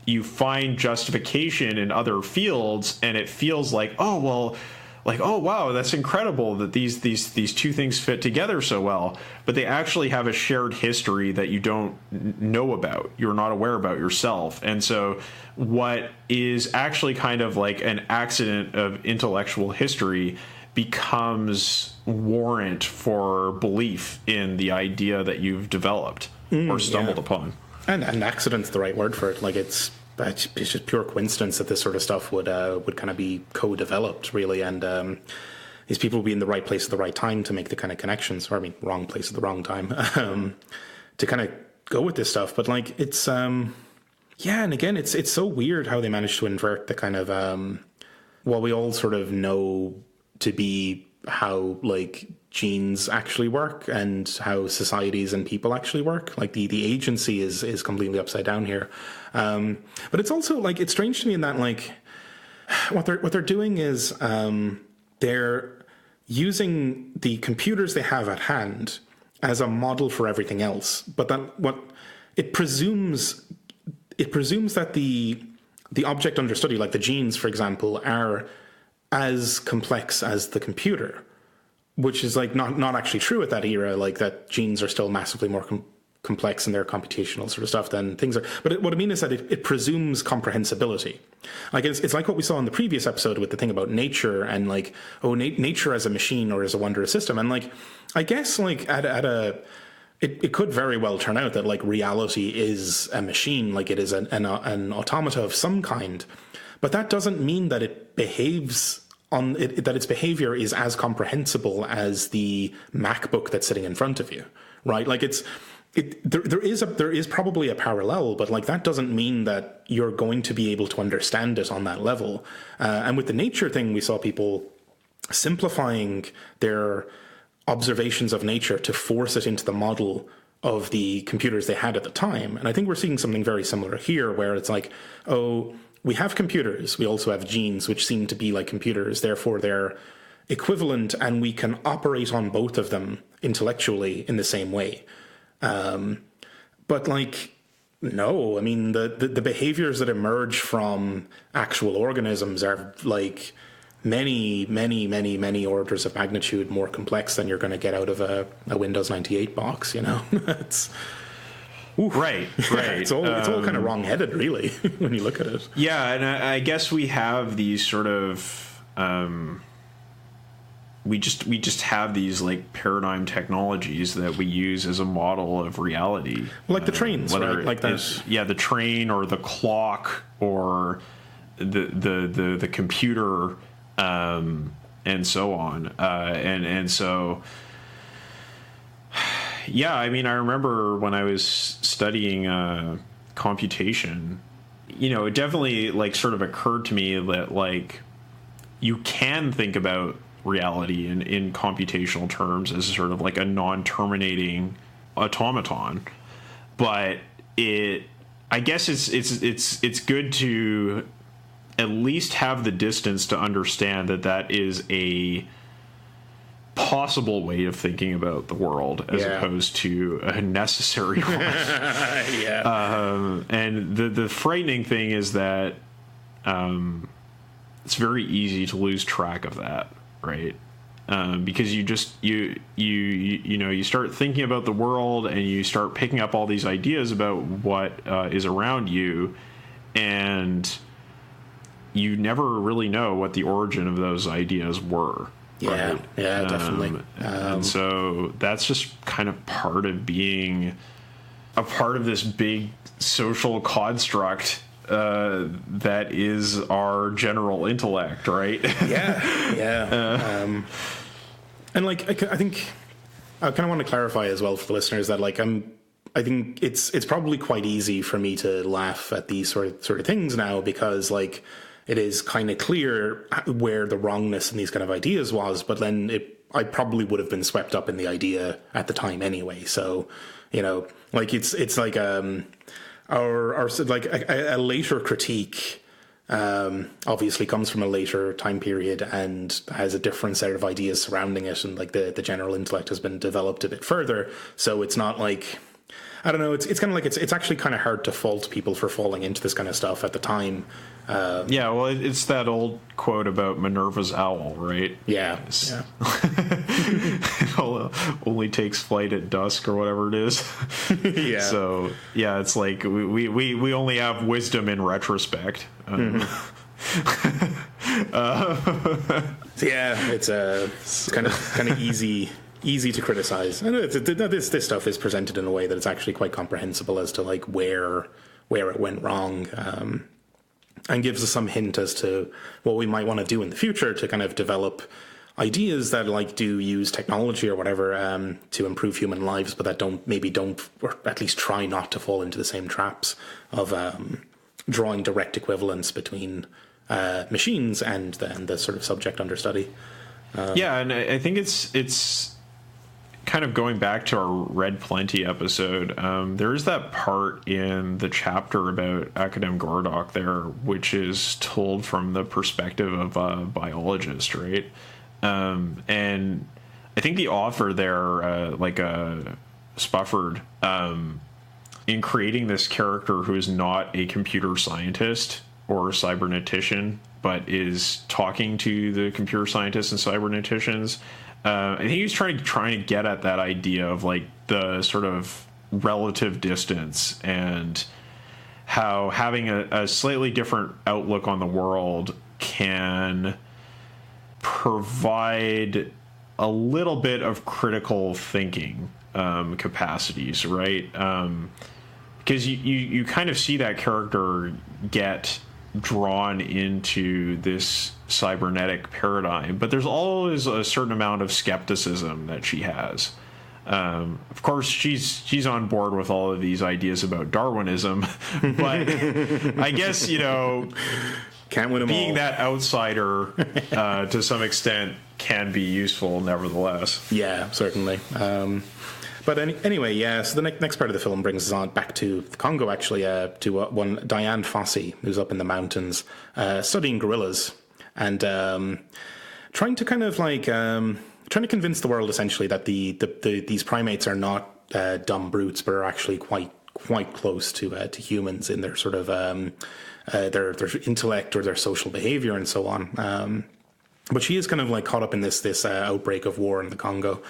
you find justification in other fields, and it feels like, oh wow, that's incredible that these two things fit together so well, but they actually have a shared history that you don't know about, you're not aware about yourself. And so what is actually kind of like an accident of intellectual history becomes warrant for belief in the idea that you've developed or stumbled upon. And accident's the right word for it. Like it's just pure coincidence that this sort of stuff would kind of be co-developed, really, and these people would be in the right place at the right time to make the kind of connections, or I mean, wrong place at the wrong time, to kind of go with this stuff. But like, it's and again, it's so weird how they managed to invert the kind of what we all sort of know to be how like genes actually work and how societies and people actually work. Like the agency is completely upside down here. But it's also like, it's strange to me in that like what they're doing is they're using the computers they have at hand as a model for everything else. But then what it presumes that the object under study, like the genes, for example, are as complex as the computer, which is like not actually true at that era. Like that genes are still massively more complex in their computational sort of stuff than things are. But what I mean is that it presumes comprehensibility. Like it's like what we saw in the previous episode with the thing about nature and like, nature as a machine or as a wondrous system. And like, I guess like it could very well turn out that like reality is a machine, like it is an automata of some kind. But that doesn't mean that it behaves that its behavior is as comprehensible as the MacBook that's sitting in front of you, right? Like there is probably a parallel, but like that doesn't mean that you're going to be able to understand it on that level. And with the nature thing, we saw people simplifying their observations of nature to force it into the model of the computers they had at the time. And I think we're seeing something very similar here, where it's like, we have computers, we also have genes, which seem to be like computers, therefore they're equivalent, and we can operate on both of them intellectually in the same way. But like, no, I mean, the behaviors that emerge from actual organisms are like many orders of magnitude more complex than you're going to get out of a Windows 98 box, you know? It's... Oof. Right. It's all kind of wrong-headed, really, when you look at it. Yeah, and I guess we have these sort of we just have these like paradigm technologies that we use as a model of reality, like the trains, right? Like that. Yeah, the train or the clock or the computer. and so on. And so, yeah, I mean, I remember when I was studying computation, it definitely like sort of occurred to me that like you can think about reality in computational terms as sort of like a non-terminating automaton, but I guess it's good to at least have the distance to understand that is a possible way of thinking about the world as opposed to a necessary one. And the frightening thing is that it's very easy to lose track of that, right? Because you start thinking about the world and you start picking up all these ideas about what is around you, and you never really know what the origin of those ideas were. Yeah, right? Definitely. And so that's just kind of part of being a part of this big social construct that is our general intellect, right? And like I think I kind of want to clarify as well for the listeners that like I think it's probably quite easy for me to laugh at these sort of things now, because like it is kind of clear where the wrongness in these kind of ideas was, but then I probably would have been swept up in the idea at the time anyway. So, like it's like our like a later critique obviously comes from a later time period and has a different set of ideas surrounding it, and like the general intellect has been developed a bit further. So it's not like, I don't know, it's kind of like it's actually kind of hard to fault people for falling into this kind of stuff at the time. Well, it's that old quote about Minerva's owl, right? Yeah. It only takes flight at dusk or whatever it is. Yeah. So, yeah, it's like we only have wisdom in retrospect. So yeah, it's kind of easy to criticize. I know this stuff is presented in a way that it's actually quite comprehensible as to like where it went wrong, and gives us some hint as to what we might want to do in the future to kind of develop ideas that like do use technology or whatever to improve human lives, but that don't, or at least try not to fall into the same traps of drawing direct equivalence between machines and the sort of subject under study. And I think it's kind of going back to our Read Plenty episode. There is that part in the chapter about Akadem Gordok there, which is told from the perspective of a biologist, right? And I think the author there, Spufford, in creating this character who is not a computer scientist or a cybernetician, but is talking to the computer scientists and cyberneticians, I think he was trying to get at that idea of like the sort of relative distance, and how having a slightly different outlook on the world can provide a little bit of critical thinking capacities, right? Because you kind of see that character get drawn into this cybernetic paradigm, but there's always a certain amount of skepticism that she has. Of course, she's on board with all of these ideas about Darwinism, but I guess, can't win them being all. that outsider to some extent can be useful nevertheless. Yeah, certainly. But anyway, yeah, so the next part of the film brings us on back to the Congo, actually, to one Diane Fossey, who's up in the mountains studying gorillas and trying to kind of like trying to convince the world essentially that these primates are not dumb brutes, but are actually quite close to humans in their sort of their intellect or their social behavior and so on. But she is kind of like caught up in this outbreak of war in the Congo.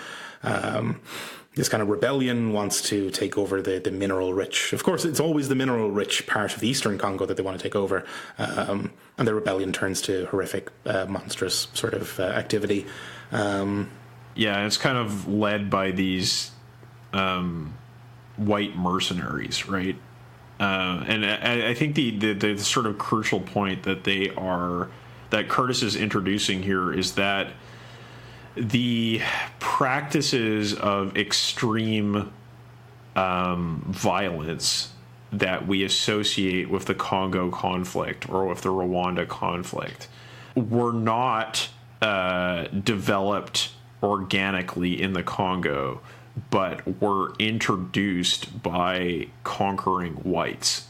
This kind of rebellion wants to take over the mineral-rich. Of course, it's always the mineral-rich part of the eastern Congo that they want to take over. And the rebellion turns to horrific, monstrous sort of activity. It's kind of led by these white mercenaries, right? And I think the sort of crucial point that they are that Curtis is introducing here is that the practices of extreme violence that we associate with the Congo conflict or with the Rwanda conflict were not developed organically in the Congo, but were introduced by conquering whites,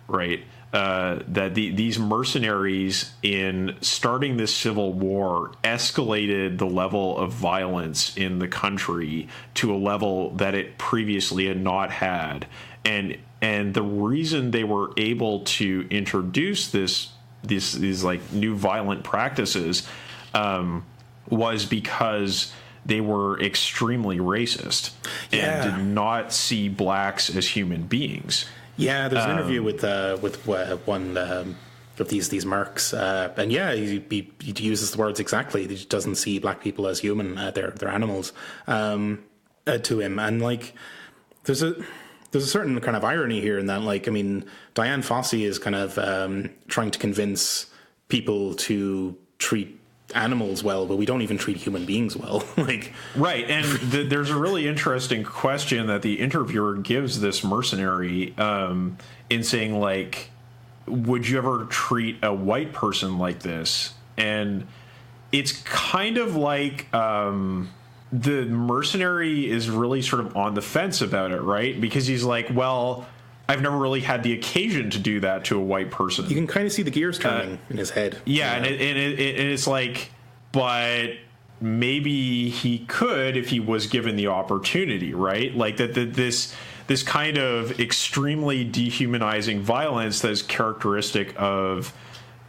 right? That these mercenaries, in starting this civil war, escalated the level of violence in the country to a level that it previously had not had. And the reason they were able to introduce these like new violent practices was because they were extremely racist and did not see blacks as human beings. Yeah, there's an interview with one of these mercs, and he uses the words exactly. He doesn't see black people as human; they're animals to him. And like, there's a certain kind of irony here in that, like, I mean, Diane Fossey is kind of trying to convince people to treat animals well, but we don't even treat human beings well. Like, right. And there's a really interesting question that the interviewer gives this mercenary in saying, like, would you ever treat a white person like this? And it's kind of like the mercenary is really sort of on the fence about it, right? Because he's like, well, I've never really had the occasion to do that to a white person. You can kind of see the gears turning in his head. Yeah, and it's like, but maybe he could if he was given the opportunity, right? Like this kind of extremely dehumanizing violence that is characteristic of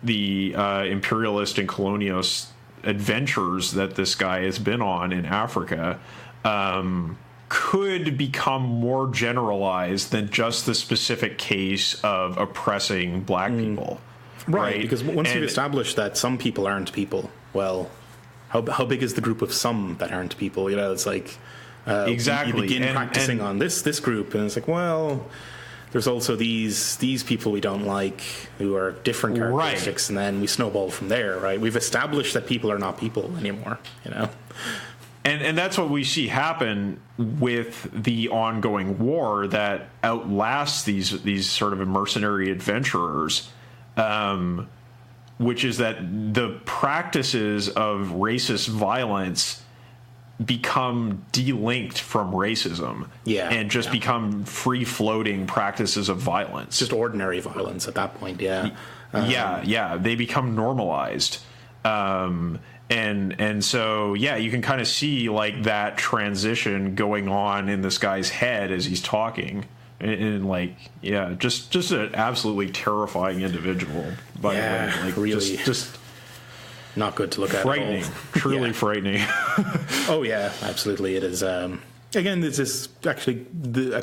the imperialist and colonialist adventures that this guy has been on in Africa. Could become more generalized than just the specific case of oppressing black people. Right, because once you've established that some people aren't people, well, how big is the group of some that aren't people? You know, it's like exactly. You begin practicing on this group, and it's like, well, there's also these people we don't like who are different characteristics, and then we snowball from there, right? We've established that people are not people anymore, you know? And that's what we see happen with the ongoing war that outlasts these sort of mercenary adventurers, which is that the practices of racist violence become delinked from racism and just become free-floating practices of violence. Just ordinary violence at that point, they become normalized. And so, you can kind of see like that transition going on in this guy's head as he's talking. And like, just an absolutely terrifying indivital, by the way. Like, really, just not good to look at. Frightening, truly frightening. Oh yeah, absolutely. It is. Again, this is actually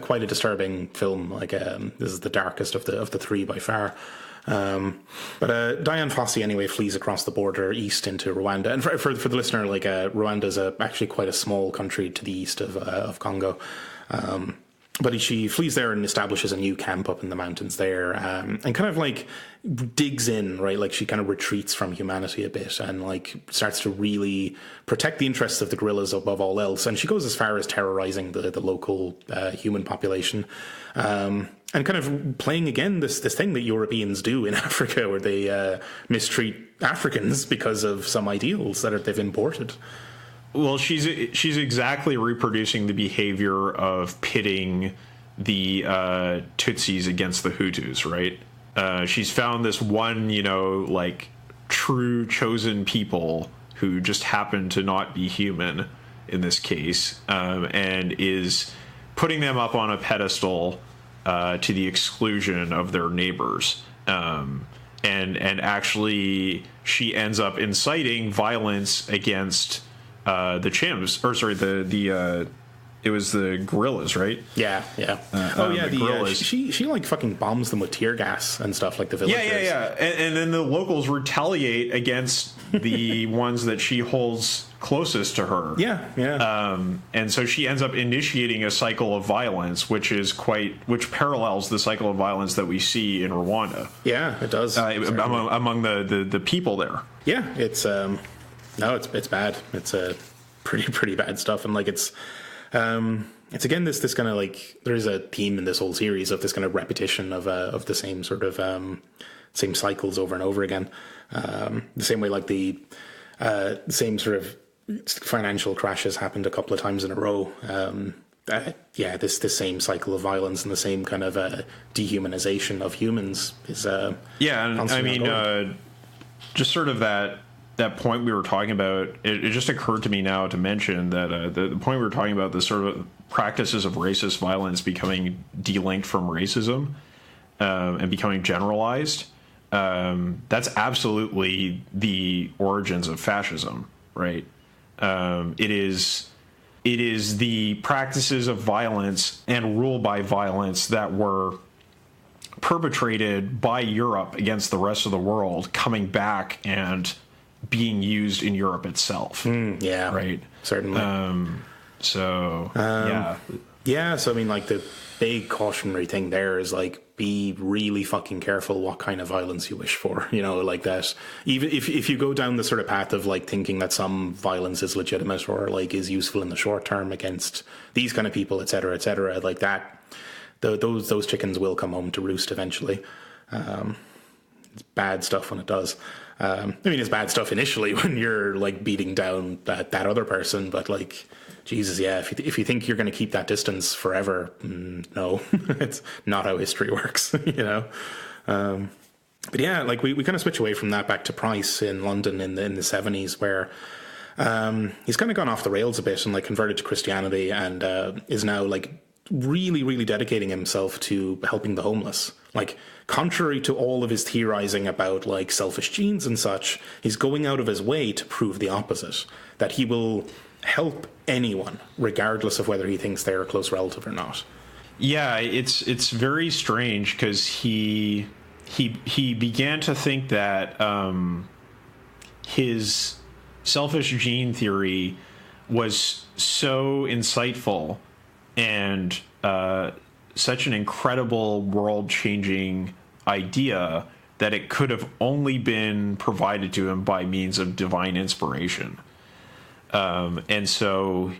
quite a disturbing film. Like, this is the darkest of the three by far. But Diane Fossey anyway flees across the border east into Rwanda, and for the listener, like, Rwanda is actually quite a small country to the east of Congo. But she flees there and establishes a new camp up in the mountains there, and kind of like digs in, right? Like, she kind of retreats from humanity a bit and like starts to really protect the interests of the guerrillas above all else. And she goes as far as terrorizing the local human population, and kind of playing again this thing that Europeans do in Africa, where they mistreat Africans because of some ideals that they've imported. Well, she's exactly reproducing the behavior of pitting the Tutsis against the Hutus, right? She's found this one, like, true chosen people who just happen to not be human in this case, and is putting them up on a pedestal to the exclusion of their neighbors. And actually, she ends up inciting violence against the chimps, or sorry, it was the guerrillas, right? Yeah. The guerrillas. She like fucking bombs them with tear gas and stuff, like the villagers. Yeah. And then the locals retaliate against the ones that she holds closest to her. Yeah. And so she ends up initiating a cycle of violence, which parallels the cycle of violence that we see in Rwanda. Yeah, it does. Among the people there. Yeah, it's it's bad. It's pretty bad stuff, and like it's again this kind of like there is a theme in this whole series of this kind of repetition of the same sort of same cycles over and over again. The same way like the same sort of financial crashes happened a couple of times in a row. This same cycle of violence and the same kind of dehumanization of humans is and I mean just sort of that point we were talking about, it just occurred to me now to mention that the point we were talking about, the sort of practices of racist violence becoming delinked from racism and becoming generalized. That's absolutely the origins of fascism, right? It is the practices of violence and rule by violence that were perpetrated by Europe against the rest of the world coming back and being used in Europe itself. Right. Certainly. So I mean, like, the big cautionary thing there is, like, be really fucking careful what kind of violence you wish for, like that. Even if you go down the sort of path of, like, thinking that some violence is legitimate or, like, is useful in the short term against these kind of people, et cetera, like that, those chickens will come home to roost eventually. It's bad stuff when it does. I mean, it's bad stuff initially when you're, like, beating down that other person, but, like, Jesus, yeah, if you think you're going to keep that distance forever, no, it's not how history works, But yeah, like, we kind of switch away from that back to Price in London in the 70s, where he's kind of gone off the rails a bit and, like, converted to Christianity and is now, like, really, really dedicating himself to helping the homeless. Like, contrary to all of his theorizing about, like, selfish genes and such, he's going out of his way to prove the opposite, that he will help anyone, regardless of whether he thinks they're a close relative or not. Yeah, it's very strange because he began to think that his selfish gene theory was so insightful and such an incredible world-changing idea that it could have only been provided to him by means of divine inspiration. And so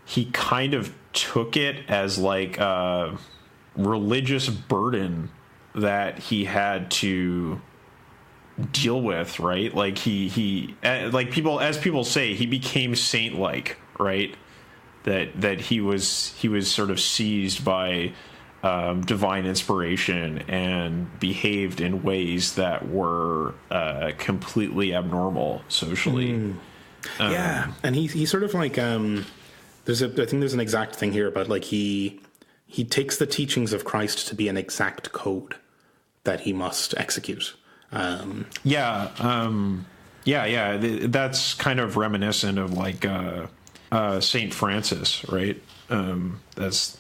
he kind of took it as like a religious burden that he had to deal with, right? Like he like people say, he became saint-like, right? That he was sort of seized by divine inspiration and behaved in ways that were completely abnormal socially. Yeah, and he sort of like I think there's an exact thing here about, like, he takes the teachings of Christ to be an exact code that he must execute. That's kind of reminiscent of, like, Saint Francis, right? That's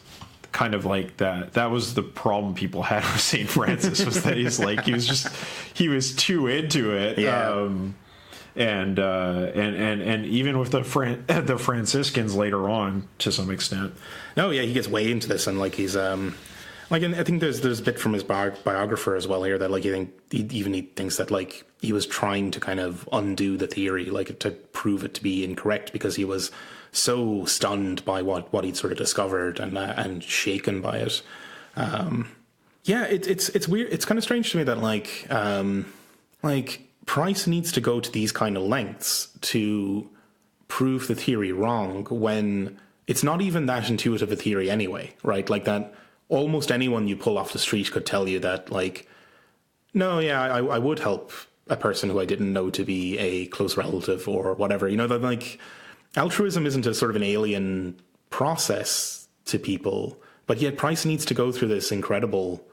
kind of like that was the problem people had with Saint Francis, was that he was too into it. And even with the Franciscans later on, to some extent. No, yeah, he gets way into this, and, like, he's like, and I think there's a bit from his biographer as well here that, like, he thinks that, like, he was trying to kind of undo the theory, like, to prove it to be incorrect, because he was so stunned by what he'd sort of discovered and shaken by it. It's weird. It's kind of strange to me that, like Price needs to go to these kind of lengths to prove the theory wrong when it's not even that intuitive a theory anyway, right? Like, that almost anyone you pull off the street could tell you that, like, no, yeah, I would help a person who I didn't know to be a close relative or whatever. That, like, altruism isn't a sort of an alien process to people, but yet Price needs to go through this incredible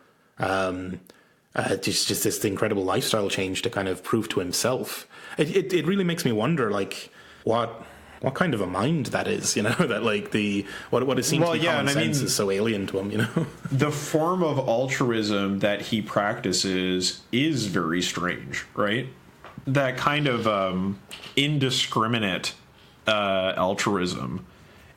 just this incredible lifestyle change to kind of prove to himself. It really makes me wonder, like, what kind of a mind that is, that, like, what it seems to be common sense is so alien to him, The form of altruism that he practices is very strange, right? That kind of indiscriminate altruism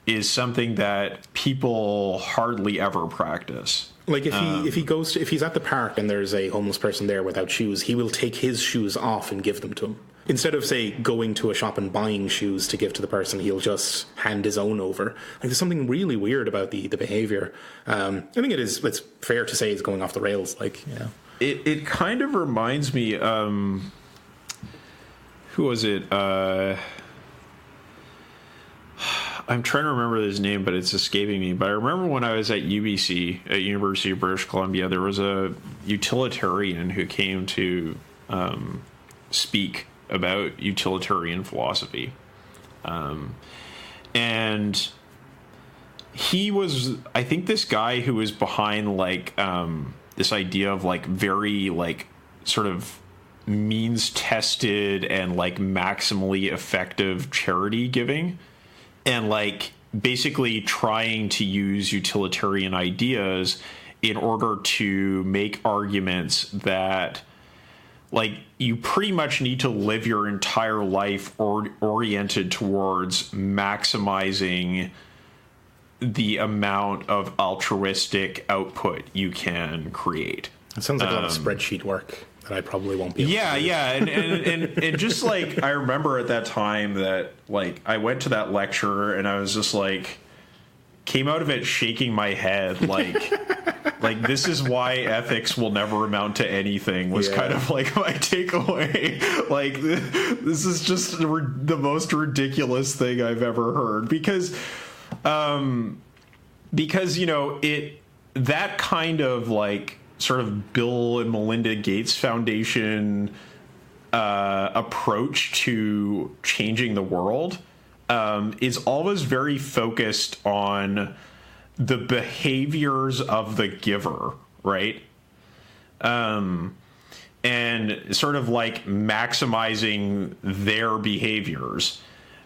is something that people hardly ever practice. Like if he's at the park and there's a homeless person there without shoes, he will take his shoes off and give them to him. Instead of, say, going to a shop and buying shoes to give to the person, he'll just hand his own over. Like, there's something really weird about the behavior. I think it's fair to say it's going off the rails. Like, you know, it kind of reminds me. Who was it? I'm trying to remember his name, but it's escaping me. But I remember when I was at UBC, at University of British Columbia, there was a utilitarian who came to speak about utilitarian philosophy. And he was, I think, this guy who was behind, like, this idea of, like, very, like, sort of means-tested and, like, maximally effective charity giving. And, like, basically trying to use utilitarian ideas in order to make arguments that, like, you pretty much need to live your entire life oriented towards maximizing the amount of altruistic output you can create. It sounds like a lot of spreadsheet work that I probably won't be able to do. And just, like, I remember at that time that, like, I went to that lecture and I was just, like, came out of it shaking my head, like, like, this is why ethics will never amount to anything, was kind of, like, my takeaway. Like, this is just the most ridiculous thing I've ever heard. Because, you know, that kind of, like, sort of Bill and Melinda Gates Foundation approach to changing the world is always very focused on the behaviors of the giver, right? And sort of, like, maximizing their behaviors.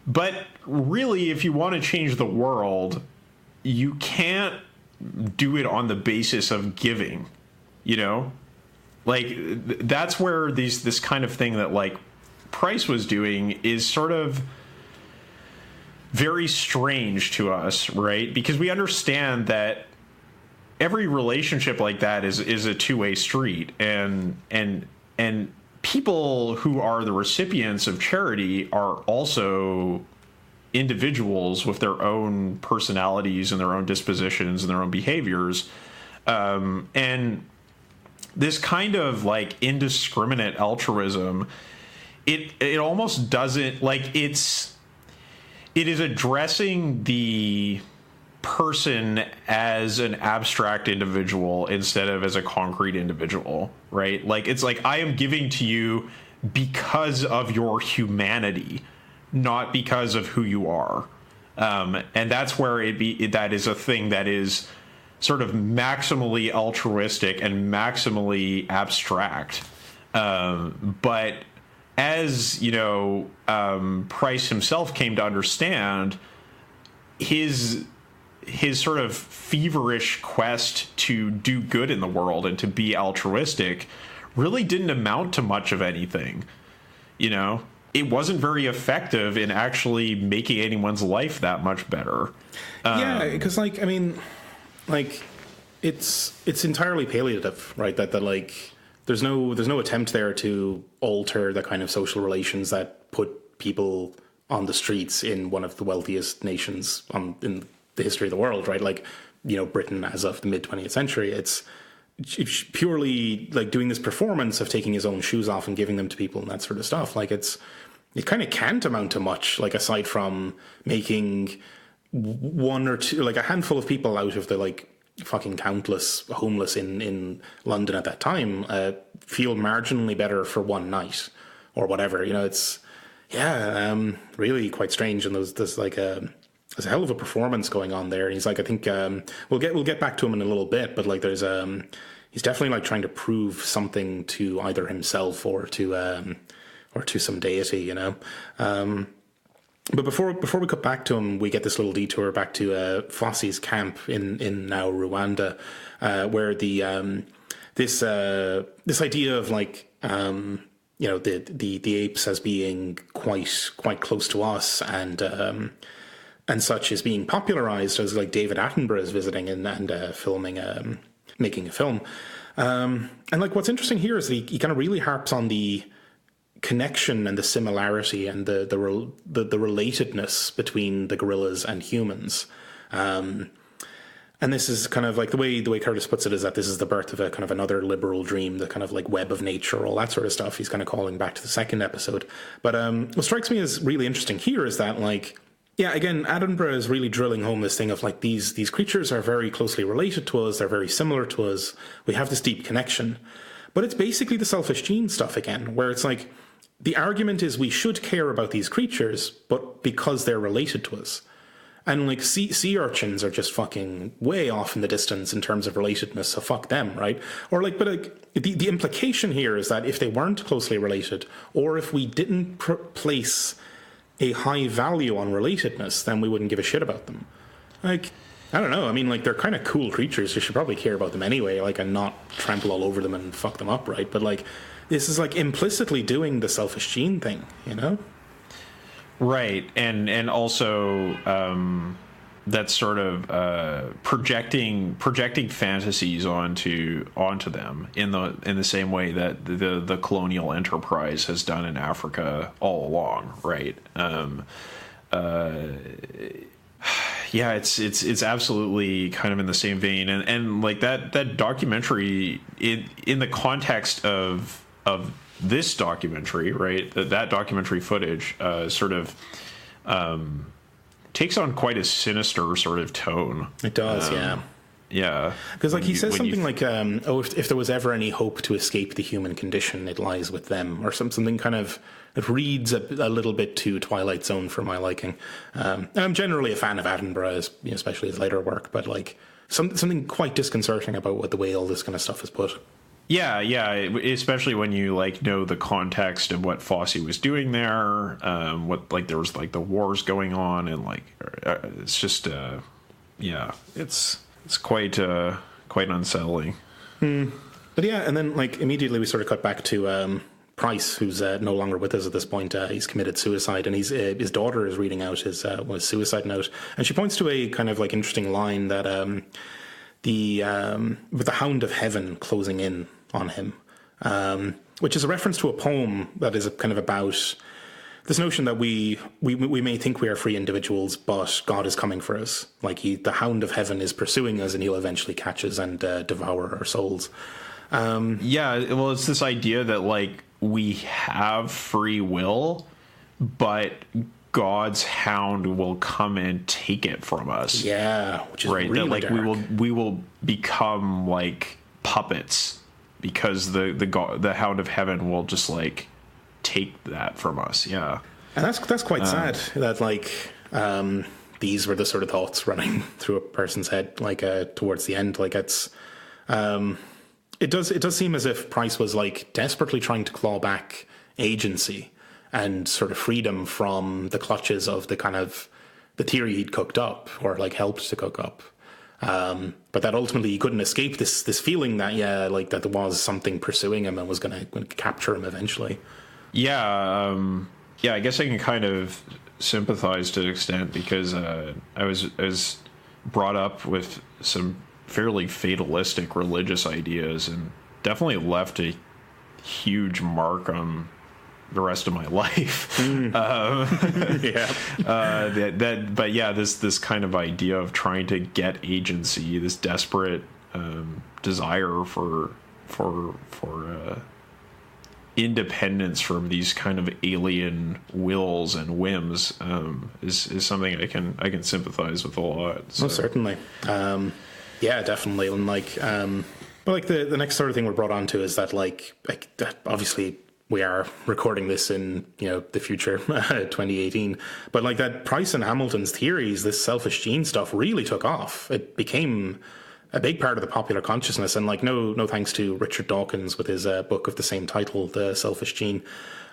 But really, if you want to change the world, you can't do it on the basis of giving. You know, like, that's where this kind of thing that, like, Price was doing is sort of very strange to us, right? Because we understand that every relationship like that is a two-way street, and people who are the recipients of charity are also individuals with their own personalities and their own dispositions and their own behaviors, and this kind of, like, indiscriminate altruism, it almost doesn't, like, it is addressing the person as an abstract individual instead of as a concrete individual, right? Like, it's like, I am giving to you because of your humanity, not because of who you are. And that's where that is a thing that is sort of maximally altruistic and maximally abstract. But as, you know, Price himself came to understand, his sort of feverish quest to do good in the world and to be altruistic really didn't amount to much of anything. You know, it wasn't very effective in actually making anyone's life that much better. Yeah, because, like, I mean, like, it's entirely palliative, right? That like, there's no attempt there to alter the kind of social relations that put people on the streets in one of the wealthiest nations in the history of the world, right? Like, you know, Britain as of the mid 20th century. It's purely, like, doing this performance of taking his own shoes off and giving them to people and that sort of stuff. Like, it kind of can't amount to much, like, aside from making one or two, like, a handful of people out of the, like, fucking countless homeless in London at that time feel marginally better for one night or whatever. You know, it's really quite strange. And there's like there's a hell of a performance going on there. And he's like, I think we'll get back to him in a little bit, but, like, there's he's definitely, like, trying to prove something to either himself or to some deity, you know. But before we cut back to him, we get this little detour back to Fossey's camp in now Rwanda, where the this idea of, like, the apes as being quite close to us, and such is being popularized as like David Attenborough is visiting and filming, making a film. And like what's interesting here is that he kind of really harps on the connection and the similarity and the relatedness between the gorillas and humans. And this is kind of like the way Curtis puts it is that this is the birth of a kind of another liberal dream, the kind of like web of nature, all that sort of stuff. He's kind of calling back to the second episode. But what strikes me as really interesting here is that, like, yeah, again, Attenborough is really drilling home this thing of like these creatures are very closely related to us. They're very similar to us. We have this deep connection. But it's basically the selfish gene stuff again, where it's like the argument is we should care about these creatures, but because they're related to us. And like sea urchins are just fucking way off in the distance in terms of relatedness, so fuck them, right? Or like, but like the implication here is that if they weren't closely related, or if we didn't place a high value on relatedness, then we wouldn't give a shit about them. Like, I don't know. I mean, like, they're kind of cool creatures. You should probably care about them anyway, like, and not trample all over them and fuck them up, right? But like, this is like implicitly doing the selfish gene thing, you know? Right, and also that's sort of projecting fantasies onto them in the same way that the colonial enterprise has done in Africa all along, right? Yeah, it's absolutely kind of in the same vein, and like that documentary in the context of this documentary, right? That documentary footage sort of takes on quite a sinister sort of tone. It does, yeah. Yeah. Because like he says something like, if there was ever any hope to escape the human condition, it lies with them, or something kind of, it reads a little bit too Twilight Zone for my liking. And I'm generally a fan of Attenborough, especially his later work, but like something quite disconcerting about the way all this kind of stuff is put. Yeah, especially when you like know the context of what Fosse was doing there, what like there was like the wars going on, and like it's just it's quite unsettling. But yeah, and then like immediately we sort of cut back to Price, who's no longer with us at this point. He's committed suicide, and his daughter is reading out his suicide note, and she points to a kind of like interesting line that with the hound of heaven closing in on him, which is a reference to a poem that is kind of about this notion that we may think we are free individuals, but God is coming for us. Like the hound of heaven is pursuing us, and he'll eventually catch us and devour our souls. Yeah, well, it's this idea that like we have free will, but God's hound will come and take it from us. Yeah, which is right. Really that like dark. we will become like puppets because the hound of heaven will just like take that from us. Yeah, and that's quite sad. That like these were the sort of thoughts running through a person's head like towards the end. Like it's it does seem as if Price was like desperately trying to claw back agency and sort of freedom from the clutches of the kind of the theory he'd cooked up or like helped to cook up. But that ultimately he couldn't escape this feeling that, like that there was something pursuing him and was going to capture him eventually. Yeah. I guess I can kind of sympathize to an extent because I was brought up with some fairly fatalistic religious ideas and definitely left a huge mark on the rest of my life. But yeah, this kind of idea of trying to get agency, this desperate desire for independence from these kind of alien wills and whims is something I can sympathize with a lot. So. Oh, certainly. Yeah, definitely. And like, but like the next sort of thing we're brought on to is that like that obviously we are recording this in, the future, 2018. But like that Price and Hamilton's theories, this selfish gene stuff really took off. It became a big part of the popular consciousness. And like, no thanks to Richard Dawkins with his book of the same title, The Selfish Gene.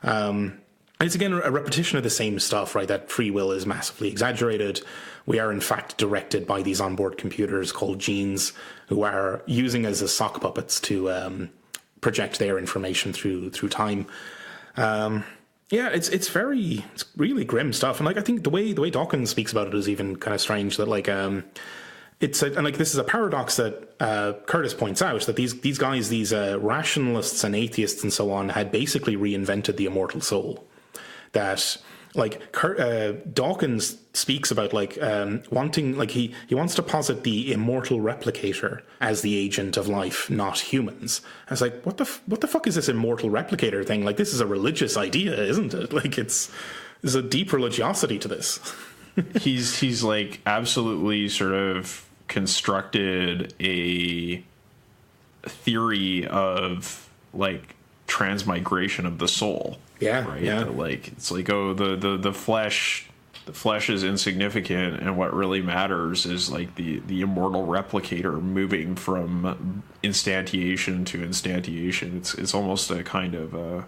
And it's again a repetition of the same stuff, right? That free will is massively exaggerated. We are in fact directed by these onboard computers called genes who are using us as sock puppets to project their information through time. Yeah, it's really grim stuff, and like I think the way Dawkins speaks about it is even kind of strange. That like and like this is a paradox that Curtis points out, that these guys, these rationalists and atheists and so on, had basically reinvented the immortal soul. That like Dawkins speaks about like wanting, like he wants to posit the immortal replicator as the agent of life, not humans. I was like, what the fuck is this immortal replicator thing? Like, this is a religious idea, isn't it? Like, there's a deep religiosity to this. he's like absolutely sort of constructed a theory of like transmigration of the soul. Yeah, right. Yeah. Like it's like, oh, the flesh is insignificant, and what really matters is like the immortal replicator moving from instantiation to instantiation. It's almost a kind of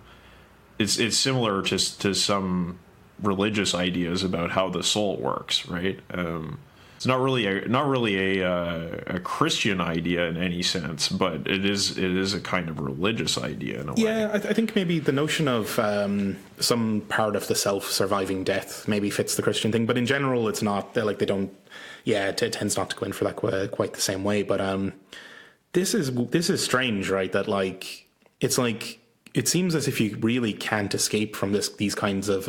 it's similar to some religious ideas about how the soul works, right? It's not really a Christian idea in any sense, but it is a kind of religious idea in a way. Yeah, I think maybe the notion of some part of the self surviving death maybe fits the Christian thing, but in general, it's not. Like they don't. Yeah, it tends not to go in for that quite the same way. But this is strange, right? That like it's like it seems as if you really can't escape from these kinds of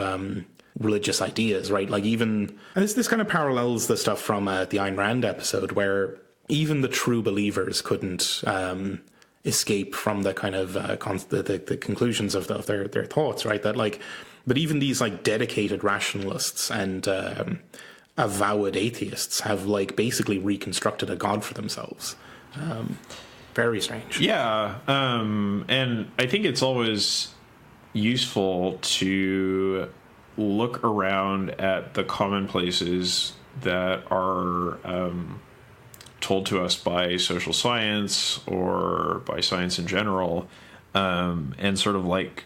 religious ideas, right? Like even, and this kind of parallels the stuff from the Ayn Rand episode, where even the true believers couldn't escape from the kind of the conclusions of their thoughts, right? That like, but even these like dedicated rationalists and avowed atheists have like basically reconstructed a god for themselves. Very strange. Yeah, and I think it's always useful to look around at the commonplaces that are told to us by social science or by science in general, and sort of like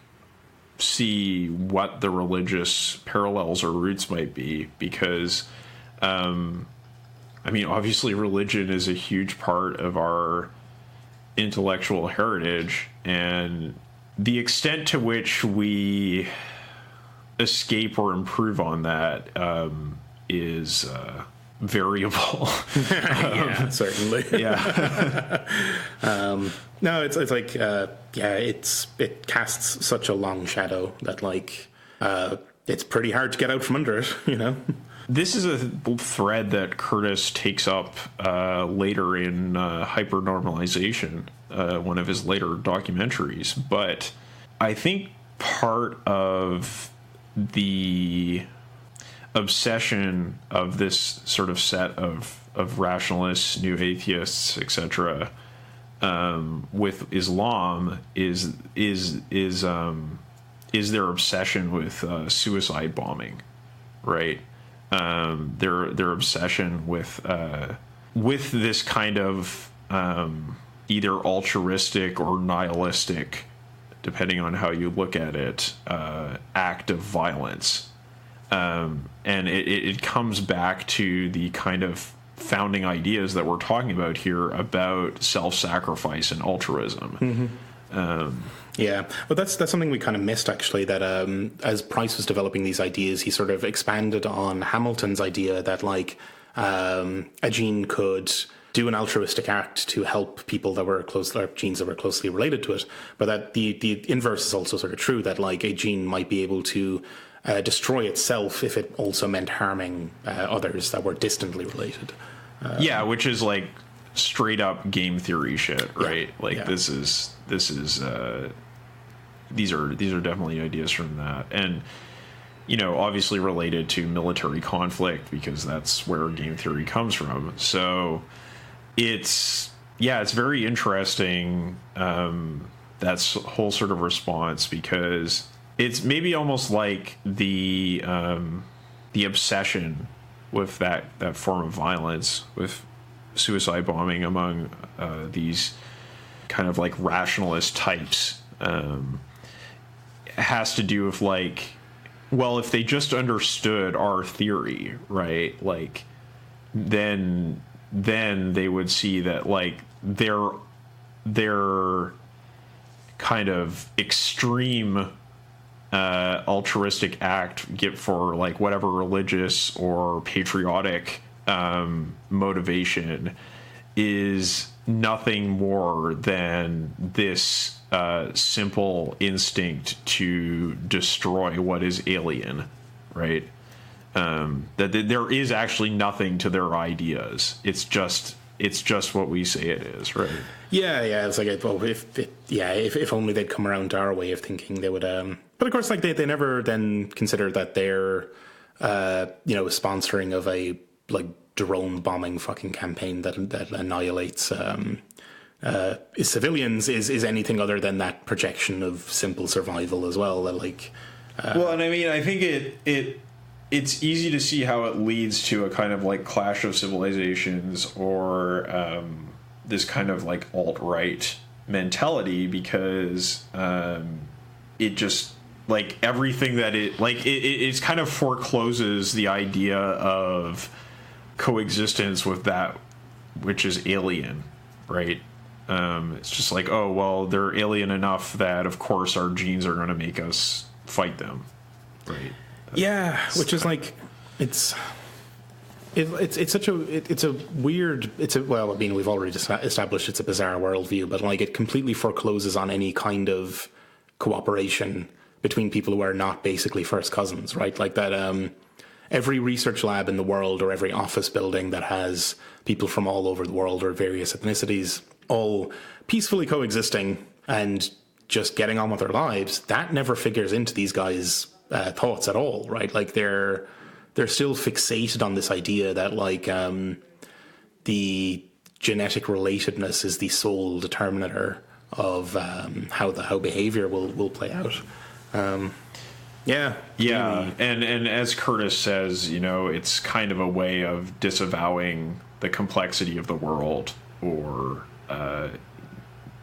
see what the religious parallels or roots might be, because I mean, obviously religion is a huge part of our intellectual heritage, and the extent to which we escape or improve on that is variable. Yeah, certainly. Yeah. No, it's like it casts such a long shadow that like it's pretty hard to get out from under it, you know. This is a thread that Curtis takes up later in Hypernormalization, one of his later documentaries. But I think part of the obsession of this sort of set of rationalists, new atheists, etc., with Islam is their obsession with suicide bombing, right? Their obsession with this kind of either altruistic or nihilistic, depending on how you look at it, act of violence. And it comes back to the kind of founding ideas that we're talking about here about self-sacrifice and altruism. Mm-hmm. Yeah, well, that's something we kind of missed, actually, that as Price was developing these ideas, he sort of expanded on Hamilton's idea that, like, a gene could do an altruistic act to help people that were genes that were closely related to it, but that the inverse is also sort of true, that, like, a gene might be able to destroy itself if it also meant harming others that were distantly related. Yeah, which is, like, straight up game theory shit, right? Yeah, like yeah. this is these are definitely ideas from that, and you know, obviously related to military conflict, because that's where game theory comes from. So it's very interesting, that's whole sort of response, because it's maybe almost like the obsession with that form of violence, with suicide bombing among these kind of like rationalist types, has to do with, like, well, if they just understood our theory, right, like then they would see that, like, their kind of extreme altruistic act get for like whatever religious or patriotic motivation is nothing more than this simple instinct to destroy what is alien, right? That there is actually nothing to their ideas. It's just what we say it is, right? Yeah. It's like, if only they'd come around to our way of thinking, they would. But of course, like they never then consider that they're, sponsoring of a like drone bombing fucking campaign that annihilates civilians is anything other than that projection of simple survival as well. That like, well, and I mean, I think it's easy to see how it leads to a kind of like clash of civilizations or this kind of like alt-right mentality, because it just like everything that it's kind of forecloses the idea of coexistence with that which is alien, right? It's just like, oh, well, they're alien enough that of course our genes are going to make us fight them, right? Yeah, which is like, it's such a weird, well, I mean, we've already established it's a bizarre worldview, but like it completely forecloses on any kind of cooperation between people who are not basically first cousins, right? Like that, every research lab in the world or every office building that has people from all over the world or various ethnicities all peacefully coexisting and just getting on with their lives, that never figures into these guys' thoughts at all, right? Like they're still fixated on this idea that like the genetic relatedness is the sole determinator of how behavior will play out. Yeah. And as Curtis says, it's kind of a way of disavowing the complexity of the world, or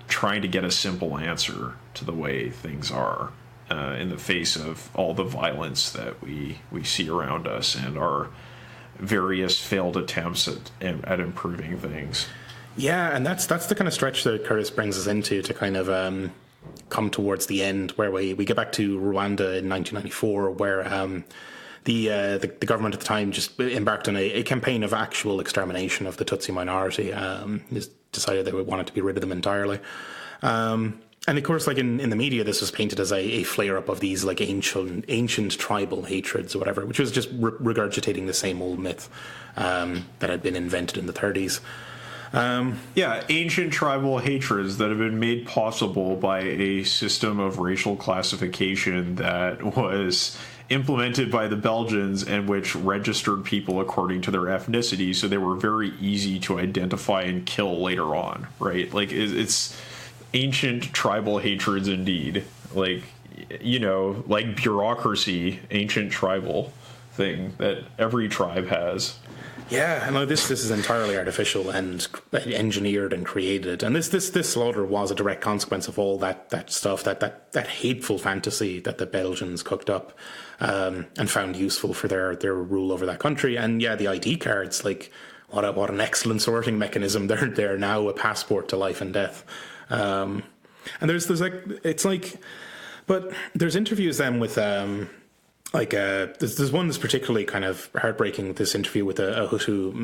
trying to get a simple answer to the way things are in the face of all the violence that we see around us and our various failed attempts at improving things. Yeah, and that's the kind of stretch that Curtis brings us into to kind of come towards the end, where we get back to Rwanda in 1994, where the government at the time just embarked on a campaign of actual extermination of the Tutsi minority. Just decided they wanted to be rid of them entirely. And of course, like in the media, this was painted as a flare-up of these like ancient tribal hatreds or whatever, which was just regurgitating the same old myth that had been invented in the 30s. Ancient tribal hatreds that have been made possible by a system of racial classification that was implemented by the Belgians and which registered people according to their ethnicity, so they were very easy to identify and kill later on, right? Like, it's ancient tribal hatreds indeed. Like, like bureaucracy, ancient tribal thing that every tribe has. Yeah, no, this is entirely artificial and engineered and created, and this slaughter was a direct consequence of all that stuff, that hateful fantasy that the Belgians cooked up and found useful for their rule over that country. And yeah, the ID cards, like what an excellent sorting mechanism. They're now a passport to life and death. And there's like, it's like, but there's interviews then with there's one that's particularly kind of heartbreaking, this interview with a Hutu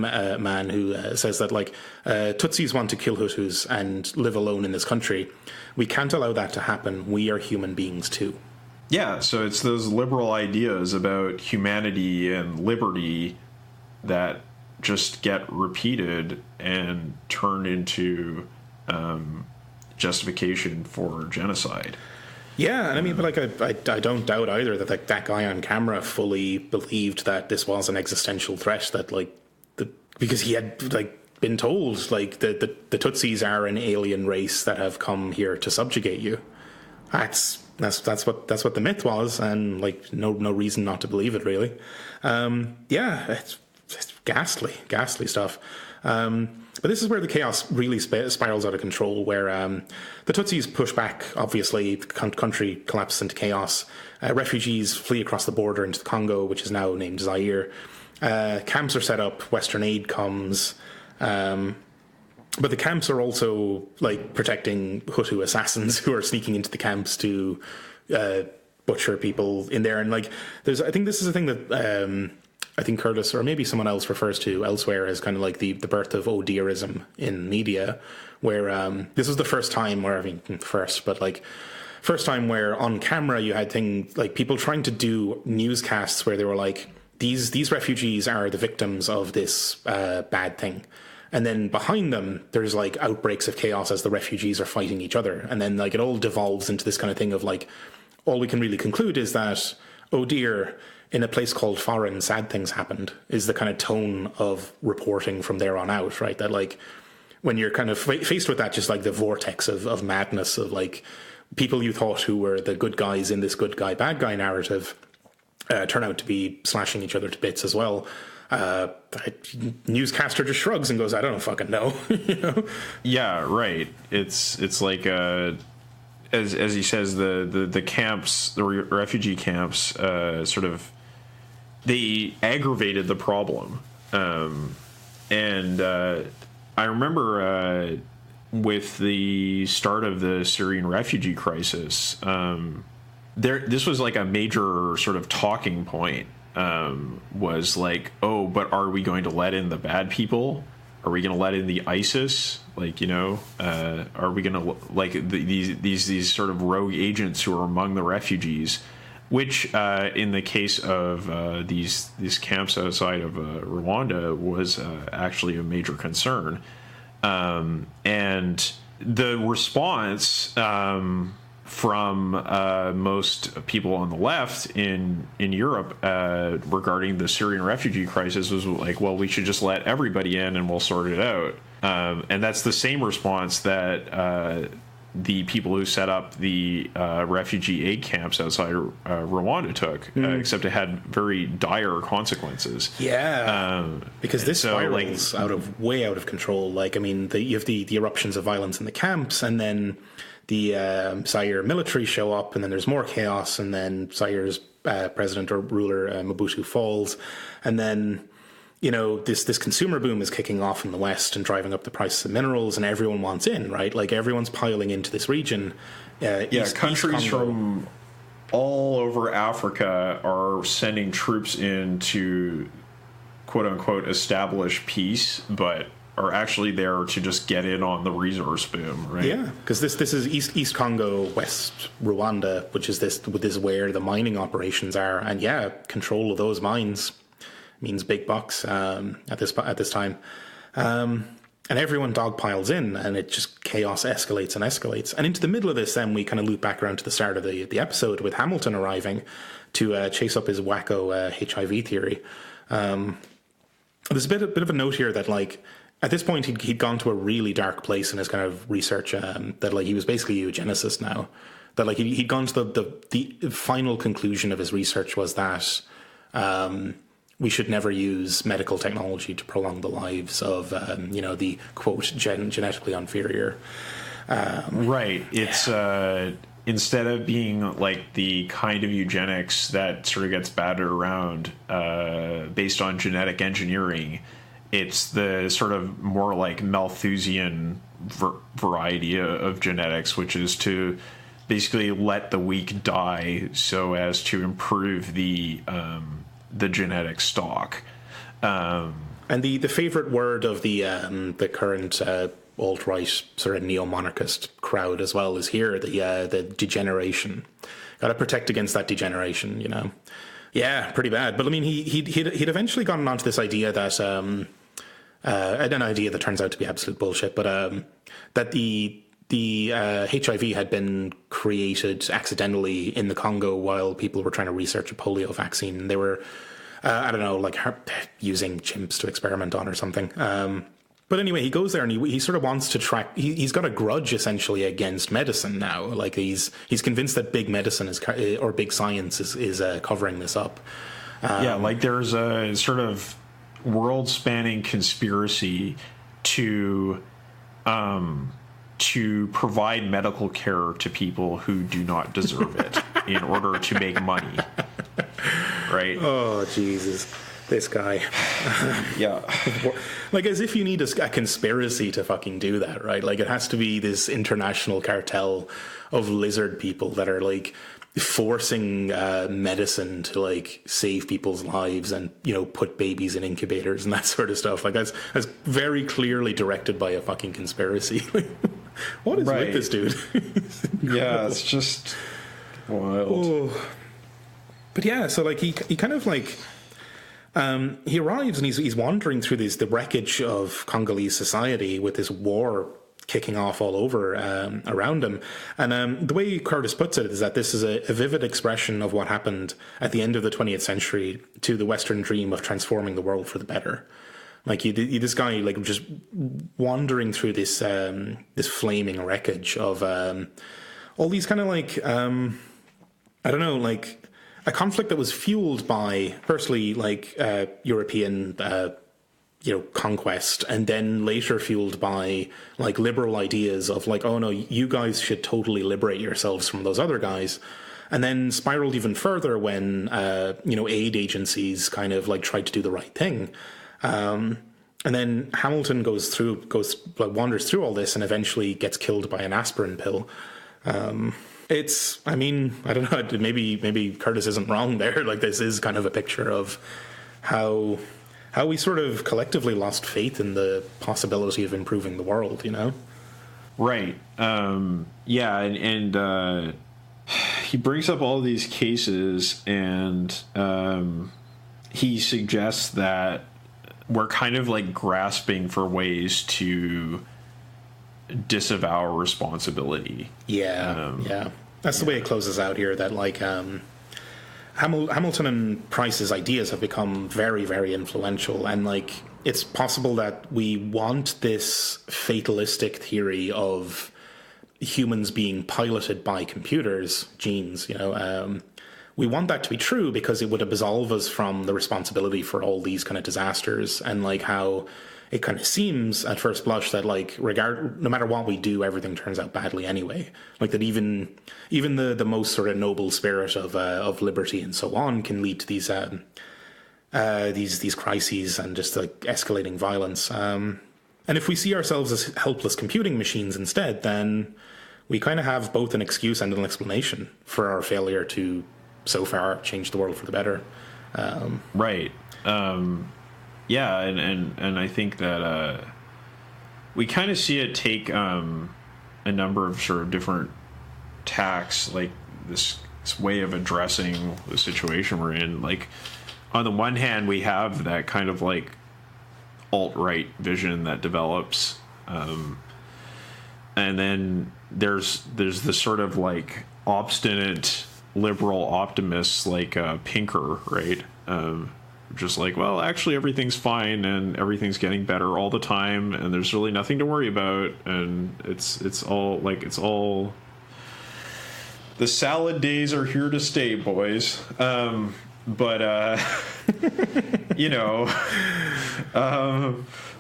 man who says that like Tutsis want to kill Hutus and live alone in this country. We can't allow that to happen. We are human beings too. Yeah, so it's those liberal ideas about humanity and liberty that just get repeated and turn into justification for genocide. Yeah, and I mean, but like I don't doubt either that that guy on camera fully believed that this was an existential threat. That because he had like been told like the Tutsis are an alien race that have come here to subjugate you. That's what the myth was, and like no reason not to believe it really. It's ghastly stuff. But this is where the chaos really spirals out of control, where the Tutsis push back, obviously, the country collapses into chaos. Refugees flee across the border into the Congo, which is now named Zaire. Camps are set up, Western aid comes. But the camps are also like protecting Hutu assassins who are sneaking into the camps to butcher people in there. And like, I think this is a thing that I think Curtis or maybe someone else refers to elsewhere as kind of like the birth of oh dearism in media, where this was the first time where, I mean, first time where on camera you had things like people trying to do newscasts where they were like, these refugees are the victims of this bad thing. And then behind them, there's like outbreaks of chaos as the refugees are fighting each other. And then like it all devolves into this kind of thing of like, all we can really conclude is that, oh dear, in a place called foreign, sad things happened, is the kind of tone of reporting from there on out, right? That like, when you're kind of faced with that, just like the vortex of madness of like people you thought who were the good guys in this good guy, bad guy narrative turn out to be slashing each other to bits as well. Newscaster just shrugs and goes, I don't fucking know. You know? Yeah, right. It's like as he says, the camps, the refugee camps, sort of they aggravated the problem. And I remember with the start of the Syrian refugee crisis, this was like a major sort of talking point. Was like, oh, but are we going to let in the bad people? Are we going to let in the ISIS? Like, you know, are we going to like these sort of rogue agents who are among the refugees? Which, in the case of these camps outside of Rwanda, was actually a major concern. And the response from most people on the left in Europe regarding the Syrian refugee crisis was like, well, we should just let everybody in and we'll sort it out. And that's the same response that the people who set up the refugee aid camps outside Rwanda took, except it had very dire consequences. Yeah, because this spirals way out of control. Like, I mean, you have the eruptions of violence in the camps, and then the Zaire military show up, and then there's more chaos, and then Zaire's president or ruler Mobutu falls, and then, you know, this consumer boom is kicking off in the West and driving up the prices of minerals, and everyone wants in, right? Like, everyone's piling into this region. Countries from all over Africa are sending troops in to, quote unquote, establish peace, but are actually there to just get in on the resource boom, right? Yeah, because this is East Congo, West Rwanda, which is this where the mining operations are, and yeah, control of those mines means big bucks at this time, and everyone dogpiles in, and it just chaos escalates and escalates. And into the middle of this, then we kind of loop back around to the start of the episode with Hamilton arriving to chase up his wacko HIV theory. There's a bit of a note here that, like, at this point, he'd gone to a really dark place in his kind of research, that, like, he was basically a eugenicist now. That, like, he'd gone to the final conclusion of his research was that we should never use medical technology to prolong the lives of, the, quote, genetically inferior. Right. It's instead of being, like, the kind of eugenics that sort of gets batted around based on genetic engineering, it's the sort of more like Malthusian variety of genetics, which is to basically let the weak die so as to improve the genetic stock. And the favorite word of the current alt-right sort of neo-monarchist crowd as well is here, the degeneration. Got to protect against that degeneration, you know. Yeah, pretty bad. But I mean, he'd eventually gotten onto this idea that an idea that turns out to be absolute bullshit, but that the HIV had been created accidentally in the Congo while people were trying to research a polio vaccine. They were, using chimps to experiment on or something. But anyway, he goes there and he sort of wants to track. He's got a grudge essentially against medicine now. Like he's convinced that big medicine or big science is covering this up. Like there's a sort of world-spanning conspiracy to provide medical care to people who do not deserve it in order to make money. Right? Oh, Jesus. This guy. Yeah. Like, as if you need a conspiracy to fucking do that, right? Like, it has to be this international cartel of lizard people that are, like, forcing medicine to like save people's lives and, you know, put babies in incubators and that sort of stuff. Like that's very clearly directed by a fucking conspiracy. What is with this dude? Yeah, it's just wild. Oh. But yeah, so like he kind of like he arrives and he's wandering through the wreckage of Congolese society with this war kicking off all over around him. And the way Curtis puts it is that this is a vivid expression of what happened at the end of the 20th century to the Western dream of transforming the world for the better. Like this guy, like just wandering through this this flaming wreckage of all these kind of like I don't know, like a conflict that was fueled by firstly like European conquest, and then later fueled by like liberal ideas of like, oh no, you guys should totally liberate yourselves from those other guys. And then spiraled even further when aid agencies kind of like tried to do the right thing. And then Hamilton wanders through all this and eventually gets killed by an aspirin pill. I don't know, maybe Curtis isn't wrong there. Like this is kind of a picture of how we sort of collectively lost faith in the possibility of improving the world, you know? Right. Yeah, and he brings up all these cases, and he suggests that we're kind of like grasping for ways to disavow responsibility. Yeah. That's the way it closes out here, that like Hamilton and Price's ideas have become very, very influential, and like it's possible that we want this fatalistic theory of humans being piloted by computers, genes, we want that to be true because it would absolve us from the responsibility for all these kind of disasters, and like how it kind of seems at first blush that like no matter what we do, everything turns out badly anyway. Like that even the most sort of noble spirit of liberty and so on can lead to these crises and just like escalating violence. And if we see ourselves as helpless computing machines instead, then we kind of have both an excuse and an explanation for our failure to so far change the world for the better. Right. Yeah, and I think that we kind of see it take a number of sort of different tacks, like this way of addressing the situation we're in. Like, on the one hand, we have that kind of like alt-right vision that develops, and then there's this sort of like obstinate liberal optimists like Pinker, right? Just like, well, actually everything's fine and everything's getting better all the time and there's really nothing to worry about, and it's all the salad days are here to stay, boys. But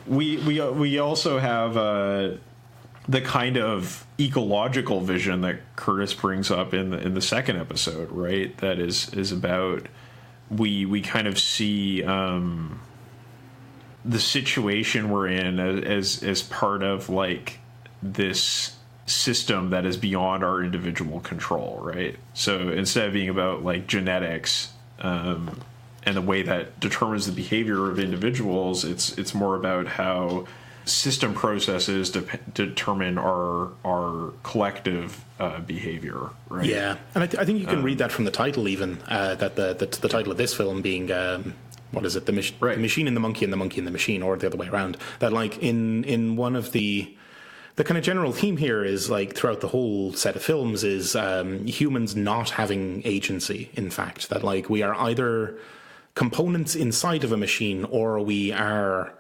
we also have the kind of ecological vision that Curtis brings up in the second episode, right? That is about we kind of see the situation we're in as part of like this system that is beyond our individual control, right? So instead of being about like genetics and the way that determines the behavior of individuals, it's more about how system processes determine our collective behavior, right? Yeah, and I think you can read that from the title even, that the title of this film being, what is it, the machine and the monkey and the monkey and the machine, or the other way around. That like in one of the kind of general theme here is like throughout the whole set of films is humans not having agency, in fact. That like we are either components inside of a machine or we are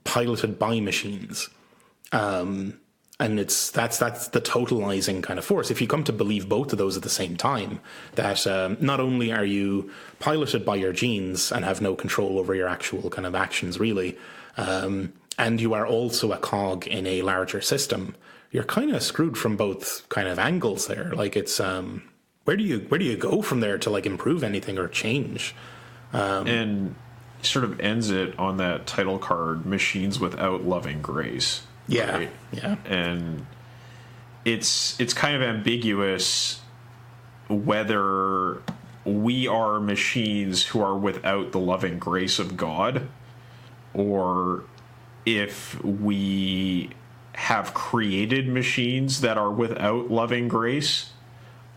piloted by machines, and that's the totalizing kind of force. If you come to believe both of those at the same time, that not only are you piloted by your genes and have no control over your actual kind of actions, really, and you are also a cog in a larger system, you're kind of screwed from both kind of angles there. Like it's where do you go from there to like improve anything or change? And sort of ends it on that title card, machines without loving grace. Yeah. Right? Yeah. And it's kind of ambiguous whether we are machines who are without the loving grace of God, or if we have created machines that are without loving grace,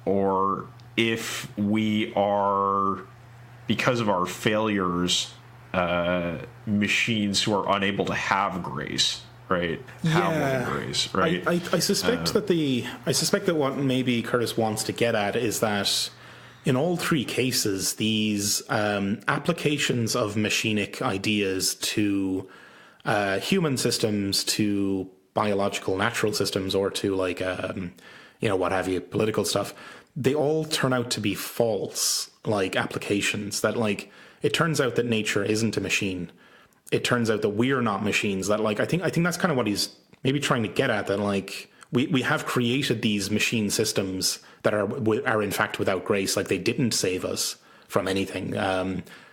or if we are, because of our failures, machines who are unable to have grace, right? Have loving grace, right? I suspect that what maybe Curtis wants to get at is that in all three cases, these applications of machinic ideas to human systems, to biological natural systems, or to like what have you, political stuff, they all turn out to be false like applications. That like it turns out that nature isn't a machine. It turns out that we're not machines. That like I think that's kind of what he's maybe trying to get at. That like we have created these machine systems that are in fact without grace. Like they didn't save us from anything.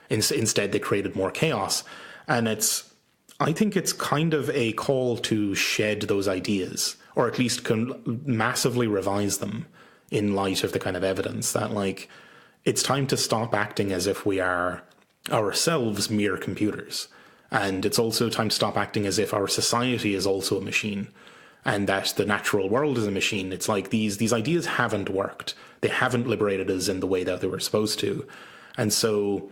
Instead, they created more chaos. And I think it's kind of a call to shed those ideas, or at least massively revise them in light of the kind of evidence that like it's time to stop acting as if we are ourselves mere computers. And it's also time to stop acting as if our society is also a machine, and that the natural world is a machine. It's like these ideas haven't worked. They haven't liberated us in the way that they were supposed to. And so,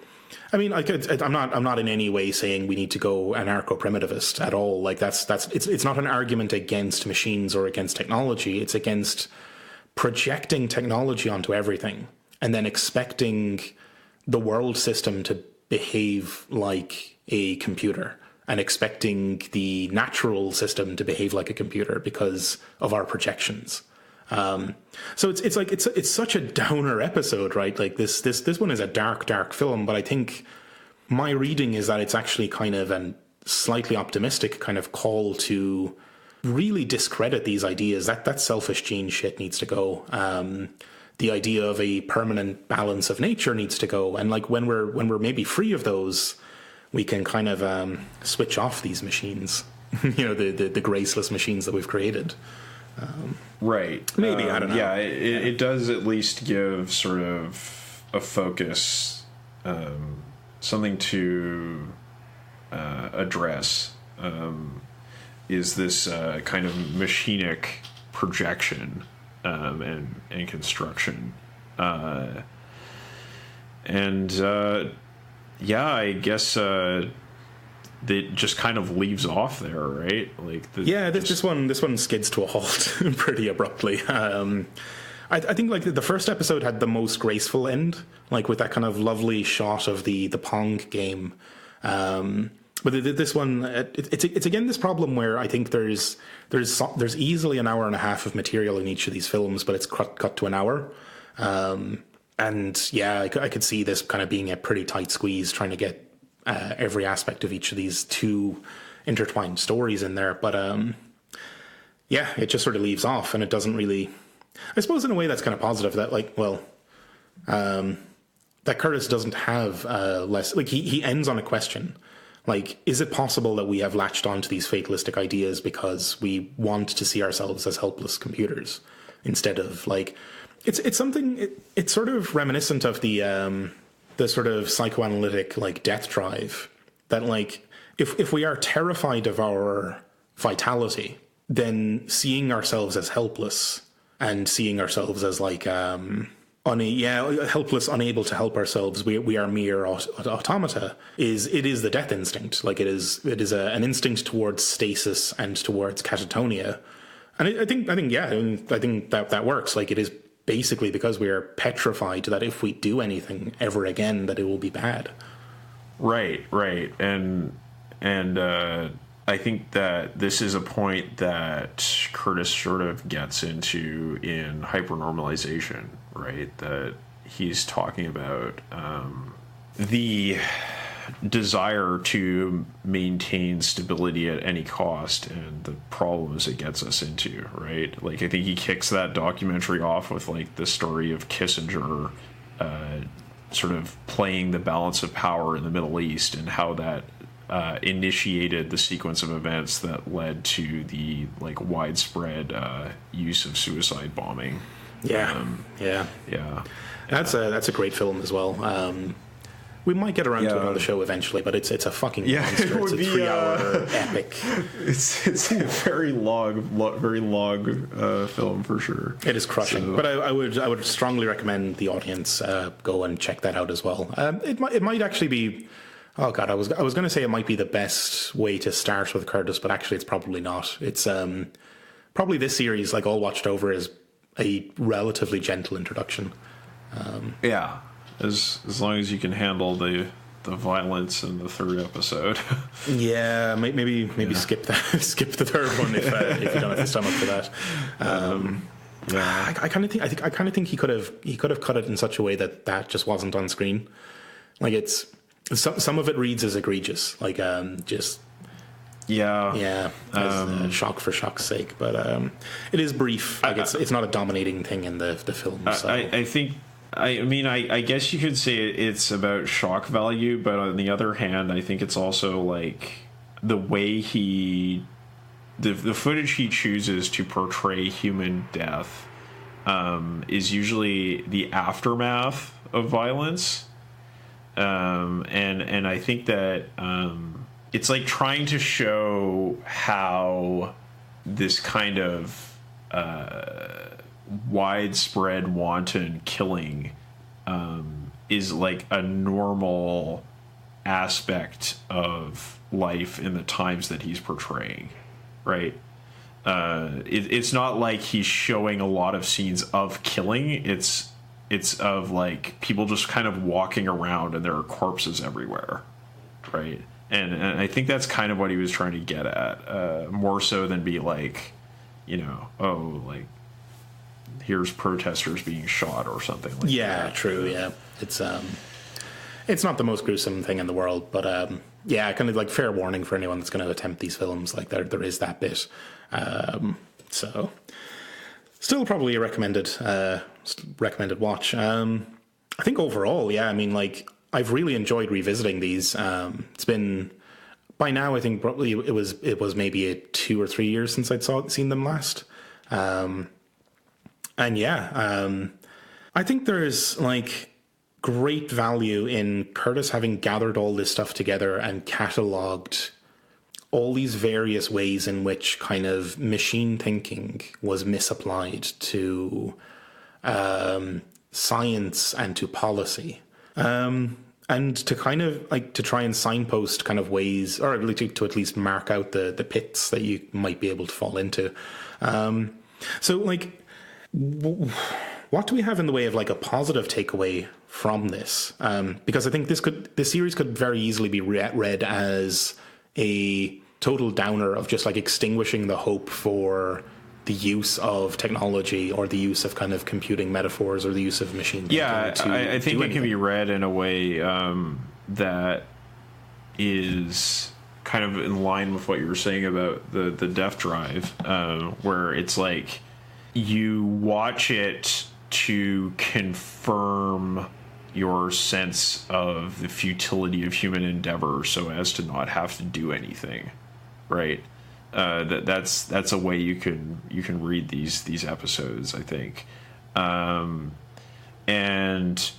I mean, I'm not in any way saying we need to go anarcho-primitivist at all. Like it's not an argument against machines or against technology. It's against projecting technology onto everything and then expecting the world system to behave like a computer, and expecting the natural system to behave like a computer because of our projections. So it's such a downer episode, right? Like this one is a dark film, but I think my reading is that it's actually kind of a slightly optimistic kind of call to really discredit these ideas. That selfish gene shit needs to go. The idea of a permanent balance of nature needs to go. And like when we're maybe free of those, we can kind of switch off these machines, the graceless machines that we've created. Right. Maybe, I don't know. Yeah, it does at least give sort of a focus, something to address, is this kind of machinic projection and construction. Yeah, I guess it just kind of leaves off there, right? Like this one skids to a halt pretty abruptly. I think like the first episode had the most graceful end, like with that kind of lovely shot of the Pong game. But this one, it's again this problem where I think there's easily an hour and a half of material in each of these films, but it's cut to an hour. And yeah, I could see this kind of being a pretty tight squeeze, trying to get every aspect of each of these two intertwined stories in there. But yeah, it just sort of leaves off, and it doesn't really. I suppose in a way that's kind of positive. That that Curtis doesn't have less. Like he ends on a question. Like, is it possible that we have latched onto these fatalistic ideas because we want to see ourselves as helpless computers instead of like. It's something. It's sort of reminiscent of the sort of psychoanalytic like death drive. That like if we are terrified of our vitality, then seeing ourselves as helpless and seeing ourselves as like helpless, unable to help ourselves, we are mere automata. It is the death instinct. Like it is an instinct towards stasis and towards catatonia. And I think that works. Like it is. Basically because we are petrified that if we do anything ever again, that it will be bad. Right. And I think that this is a point that Curtis sort of gets into in hypernormalization, right? That he's talking about the desire to maintain stability at any cost and the problems it gets us into, right? Like I think he kicks that documentary off with like the story of Kissinger sort of playing the balance of power in the Middle East and how that initiated the sequence of events that led to the like widespread use of suicide bombing. Yeah. Yeah. That's a great film as well. We might get around to it on the show eventually, but it's a fucking monster. It would it's a be 3-hour epic. It's a very long film for sure. It is crushing, So, but I would strongly recommend the audience go and check that out as well. It might actually be. Oh God, I was going to say it might be the best way to start with Curtis, but actually it's probably not. It's probably this series, like all watched over, is a relatively gentle introduction. yeah, as long as you can handle the violence in the third episode. Yeah, maybe skip that, skip the third one if you don't have the stomach for that. Yeah. I kind of think he could have cut it in such a way that just wasn't on screen. Like it's some of it reads as egregious, like just. Yeah. As shock for shock's sake, but it is brief. Like it's not a dominating thing in the film. So. I think. I mean, I guess you could say it's about shock value, but on the other hand, I think it's also like the way the footage he chooses to portray human death is usually the aftermath of violence, and I think that it's like trying to show how this kind of widespread wanton killing is like a normal aspect of life in the times that he's portraying, right? It's not like he's showing a lot of scenes of killing. It's of like people just kind of walking around and there are corpses everywhere, right? And I think that's kind of what he was trying to get at, more so than be like, like here's protesters being shot or something like that. Yeah, true. Yeah, it's not the most gruesome thing in the world, but kind of like fair warning for anyone that's going to attempt these films. Like there is that bit. So still probably a recommended watch. I think overall, yeah. I mean, like I've really enjoyed revisiting these. It's been by now. I think probably it was maybe 2 or 3 years since I'd seen them last. And I think there's like great value in Curtis having gathered all this stuff together and catalogued all these various ways in which kind of machine thinking was misapplied to science and to policy. And to kind of like to try and signpost kind of ways, or to at least mark out the pits that you might be able to fall into. So like, what do we have in the way of like a positive takeaway from this? Because I think this series could very easily be read as a total downer of just like extinguishing the hope for the use of technology or the use of kind of computing metaphors or the use of machine thinking. Yeah, I think it can be read in a way that is kind of in line with what you were saying about the Death Drive, where it's like you watch it to confirm your sense of the futility of human endeavor so as to not have to do anything, right? That's a way you can read these episodes, I think. And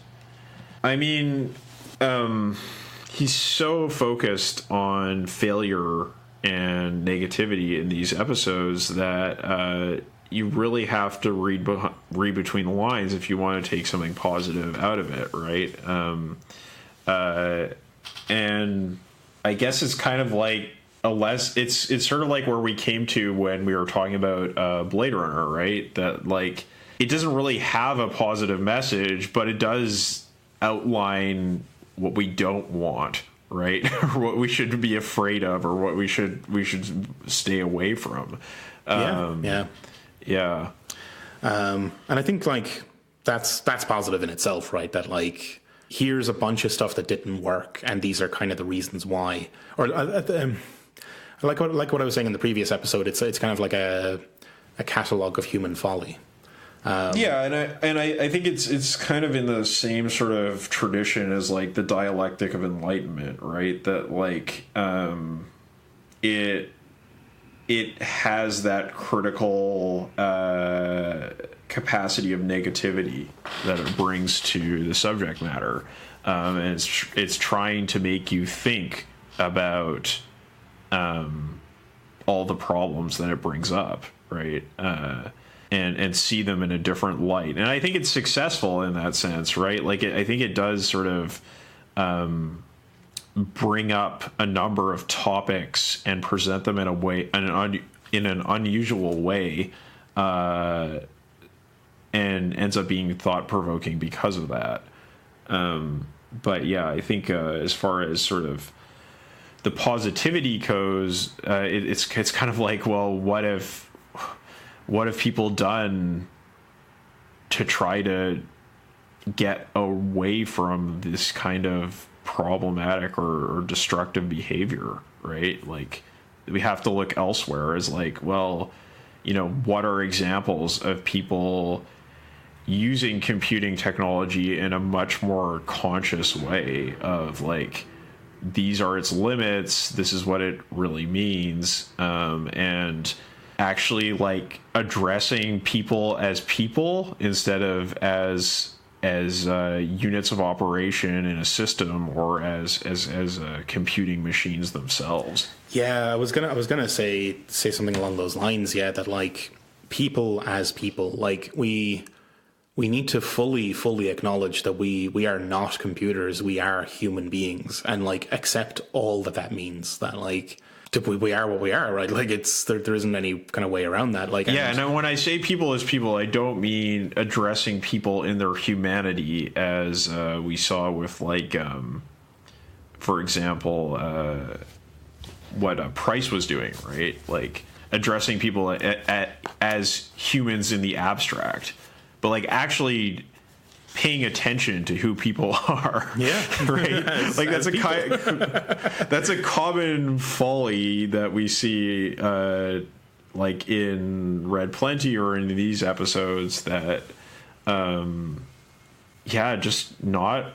I mean, he's so focused on failure and negativity in these episodes that you really have to read between the lines if you want to take something positive out of it, right? And I guess it's kind of like it's sort of like where we came to when we were talking about Blade Runner, right? That like it doesn't really have a positive message, but it does outline what we don't want, right? Or what we should be afraid of, or what we should stay away from. Yeah. And I think like that's positive in itself, right? That like here's a bunch of stuff that didn't work, and these are kind of the reasons why. Or like what I was saying in the previous episode, it's kind of like a catalog of human folly. And I think it's kind of in the same sort of tradition as like the dialectic of enlightenment, right? That like it has that critical kind capacity of negativity that it brings to the subject matter, and it's trying to make you think about all the problems that it brings up, right? And see them in a different light. And I think it's successful in that sense, right? Like, I think it does sort of bring up a number of topics and present them in a way, in an unusual way, and ends up being thought-provoking because of that. But yeah, I think as far as sort of the positivity goes, it's kind of like, well, what have people done to try to get away from this kind of problematic or destructive behavior, right? Like, we have to look elsewhere as like, well, what are examples of people using computing technology in a much more conscious way of like, these are its limits, this is what it really means, and actually like addressing people instead of as units of operation in a system, or as computing machines themselves. Yeah, I was gonna say something along those lines. Yeah, that like people as people, like we need to fully acknowledge that we are not computers. We are human beings, and like accept all that means. That like we are what we are, right? Like there isn't any kind of way around that. Like, yeah, and when I say people as people, I don't mean addressing people in their humanity, as we saw with like, for example, what Price was doing, right? Like addressing people as humans in the abstract, but like actually paying attention to who people are. Yeah. Right. Like that's a common folly that we see like in Red Plenty or in these episodes, that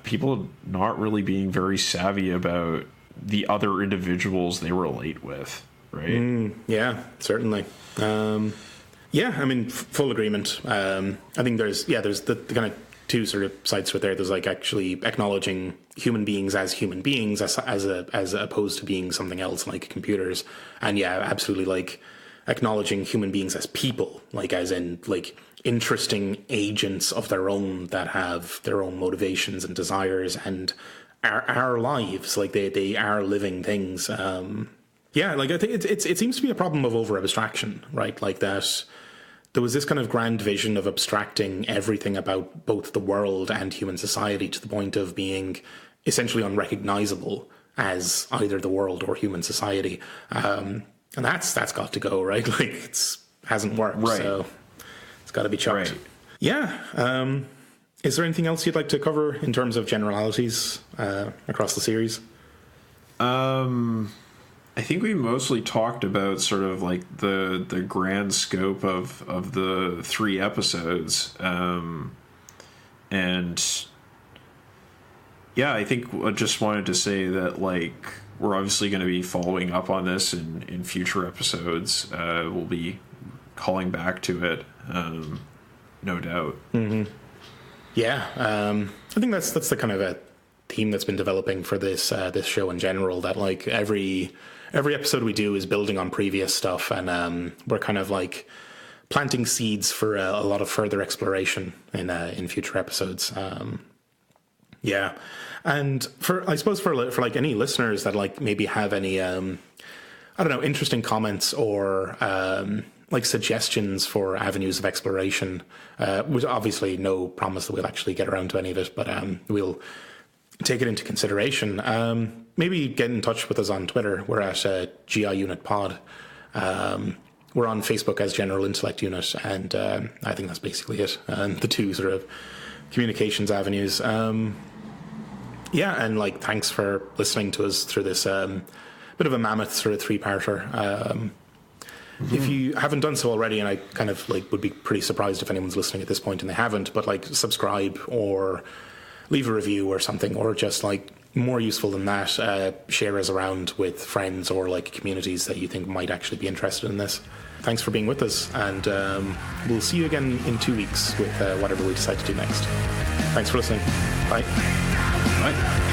people not really being very savvy about the other individuals they relate with, right? Yeah, certainly. Yeah, I mean, full agreement. I think there's the kind of two sort of sides to it there. There's like actually acknowledging human beings as human beings, as opposed to being something else like computers. And yeah, absolutely, like acknowledging human beings as people, like as in like interesting agents of their own that have their own motivations and desires and our lives, like they are living things. Yeah, like I think it seems to be a problem of over abstraction, right? Like that there was this kind of grand vision of abstracting everything about both the world and human society to the point of being essentially unrecognizable as either the world or human society. And that's got to go, right? Like hasn't worked, right. So it's got to be chucked. Right. Yeah. Is there anything else you'd like to cover in terms of generalities across the series? I think we mostly talked about sort of like the grand scope of the 3 episodes. And yeah, I think I just wanted to say that like we're obviously going to be following up on this in future episodes. We'll be calling back to it, no doubt. Mm-hmm. Yeah, I think that's the kind of a theme that's been developing for this show in general. That like every episode we do is building on previous stuff, and we're kind of like planting seeds for a lot of further exploration in future episodes. Yeah, and I suppose for like any listeners that like maybe have any I don't know, interesting comments or like suggestions for avenues of exploration, with obviously no promise that we'll actually get around to any of it, but we'll take it into consideration. Maybe get in touch with us on Twitter. We're at GI Unit Pod. We're on Facebook as General Intellect Unit, and I think that's basically it. The two sort of communications avenues. Yeah, and like thanks for listening to us through this bit of a mammoth sort of 3-parter. If you haven't done so already, and I kind of like would be pretty surprised if anyone's listening at this point and they haven't, but like subscribe or leave a review or something, or just like more useful than that, share us around with friends or like communities that you think might actually be interested in this. Thanks for being with us, and we'll see you again in 2 weeks with whatever we decide to do next. Thanks for listening. Bye. Bye.